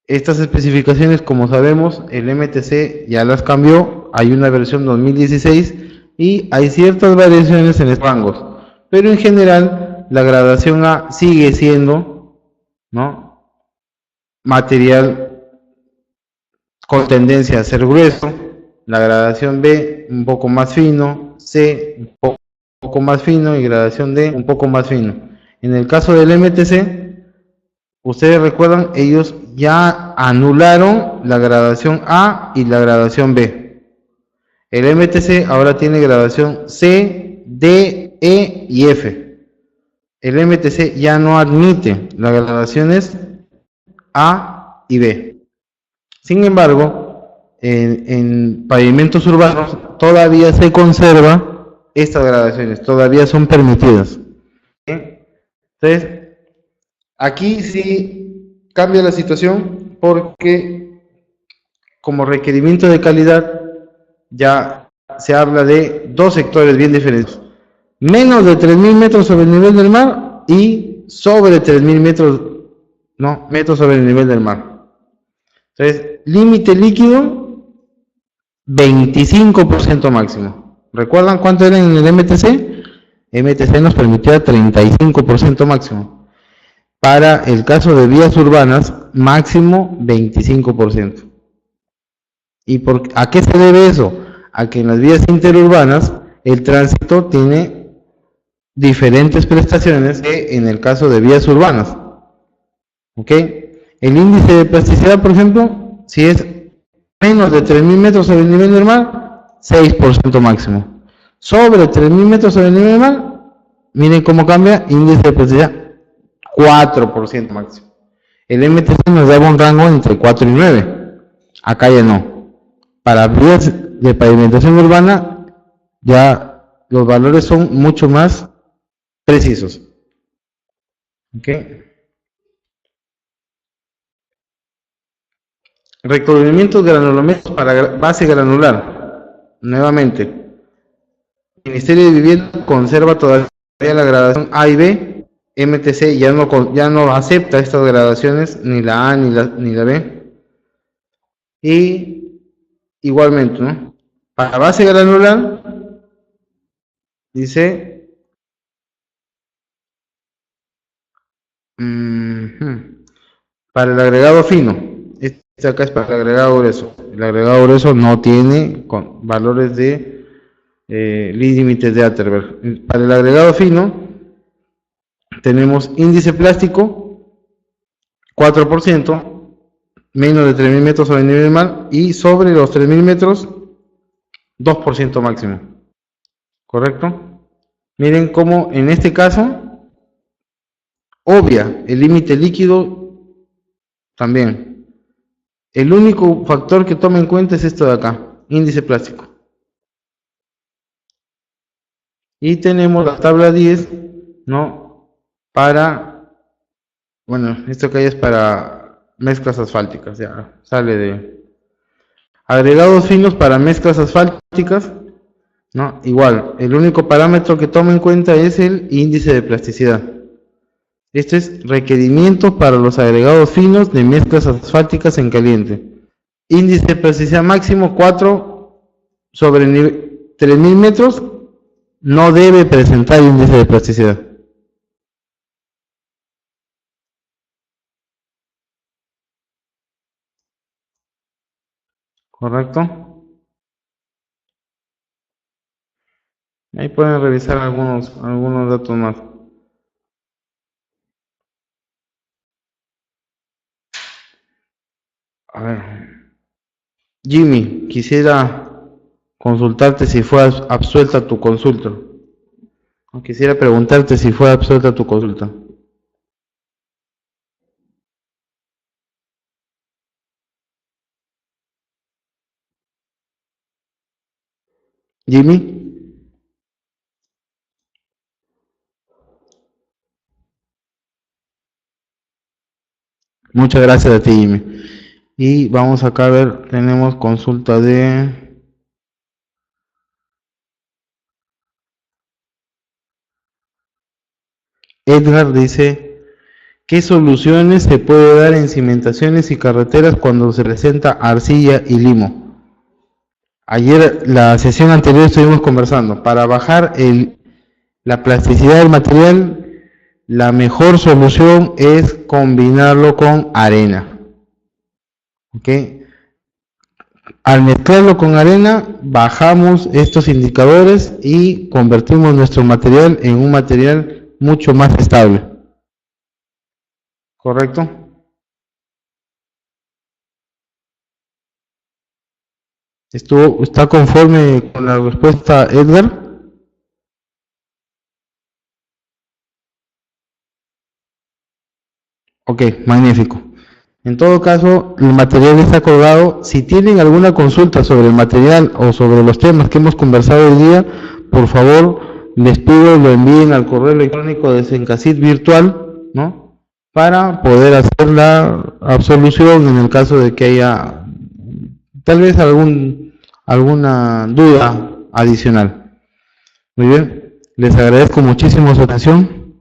Estas especificaciones, como sabemos, el MTC ya las cambió, hay una versión 2016 y hay ciertas variaciones en estos rangos, pero en general la gradación A sigue siendo, ¿no?, material con tendencia a ser grueso, la gradación B un poco más fino, C un poco más fino y gradación D un poco más fino. En el caso del MTC, ustedes recuerdan, ellos ya anularon la gradación A y la gradación B. El MTC ahora tiene gradación C, D, E y F. El MTC ya no admite las gradaciones A y B. Sin embargo, en pavimentos urbanos todavía se conserva estas gradaciones, todavía son permitidas. Entonces, aquí sí cambia la situación porque como requerimiento de calidad ya se habla de dos sectores bien diferentes. Menos de 3.000 metros sobre el nivel del mar y sobre 3.000 metros, no, metros sobre el nivel del mar. Entonces, límite líquido, 25% máximo. ¿Recuerdan cuánto era en el MTC? MTC nos permitía 35% máximo. Para el caso de vías urbanas, máximo 25%. ¿Y a qué se debe eso? A que en las vías interurbanas el tránsito tiene diferentes prestaciones que en el caso de vías urbanas. ¿Ok? El índice de plasticidad, por ejemplo, si es menos de 3.000 metros sobre el nivel del mar, 6% máximo. Sobre 3.000 metros sobre el nivel del mar, miren cómo cambia, índice de plasticidad, 4% máximo. El MTC nos daba un rango entre 4 y 9. Acá ya no. Para vías de pavimentación urbana, ya los valores son mucho más precisos. ¿Ok? Recubrimientos granulométricos para base granular. Nuevamente, el Ministerio de Vivienda conserva todavía la gradación A y B. MTC ya no acepta estas gradaciones, ni la A ni la B. Y igualmente, ¿no? Para base granular, dice, para el agregado fino, este acá es para el agregado grueso. El agregado grueso no tiene valores de límites de Atterberg. Para el agregado fino, tenemos índice plástico, 4%, menos de 3.000 metros sobre el nivel del mar, y sobre los 3.000 metros, 2% máximo. ¿Correcto? Miren cómo en este caso obvia el límite líquido también. El único factor que toma en cuenta es esto de acá, índice plástico. Y tenemos la tabla 10, ¿no? Para, bueno, esto que hay es para mezclas asfálticas, ya sale de agregados finos para mezclas asfálticas, ¿no? Igual, el único parámetro que toma en cuenta es el índice de plasticidad. Este es requerimiento para los agregados finos de mezclas asfálticas en caliente. Índice de plasticidad máximo 4 sobre 3.000 metros, no debe presentar índice de plasticidad. ¿Correcto? Ahí pueden revisar algunos datos más. A ver. Jimmy, quisiera consultarte si fue absuelta tu consulta. Quisiera preguntarte si fue absuelta tu consulta. Jimmy. Muchas gracias a ti, Jimmy. Y vamos acá a ver, tenemos consulta de Edgar, dice, ¿qué soluciones se puede dar en cimentaciones y carreteras cuando se presenta arcilla y limo? Ayer, la sesión anterior estuvimos conversando, para bajar la plasticidad del material, la mejor solución es combinarlo con arena. ¿Ok? Al mezclarlo con arena, bajamos estos indicadores y convertimos nuestro material en un material mucho más estable. ¿Correcto? ¿Está conforme con la respuesta, Edgar? Ok, magnífico. En todo caso, el material está colgado. Si tienen alguna consulta sobre el material o sobre los temas que hemos conversado hoy día, por favor, les pido lo envíen al correo electrónico de Sencasit virtual, ¿no? Para poder hacer la absolución en el caso de que haya tal vez alguna duda adicional. Muy bien, les agradezco muchísimo su atención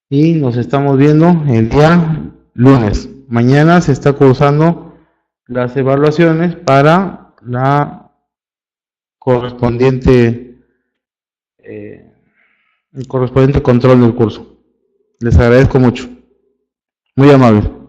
y nos estamos viendo el día lunes. Mañana se está cursando las evaluaciones para la correspondiente, el correspondiente control del curso. Les agradezco mucho. Muy amable.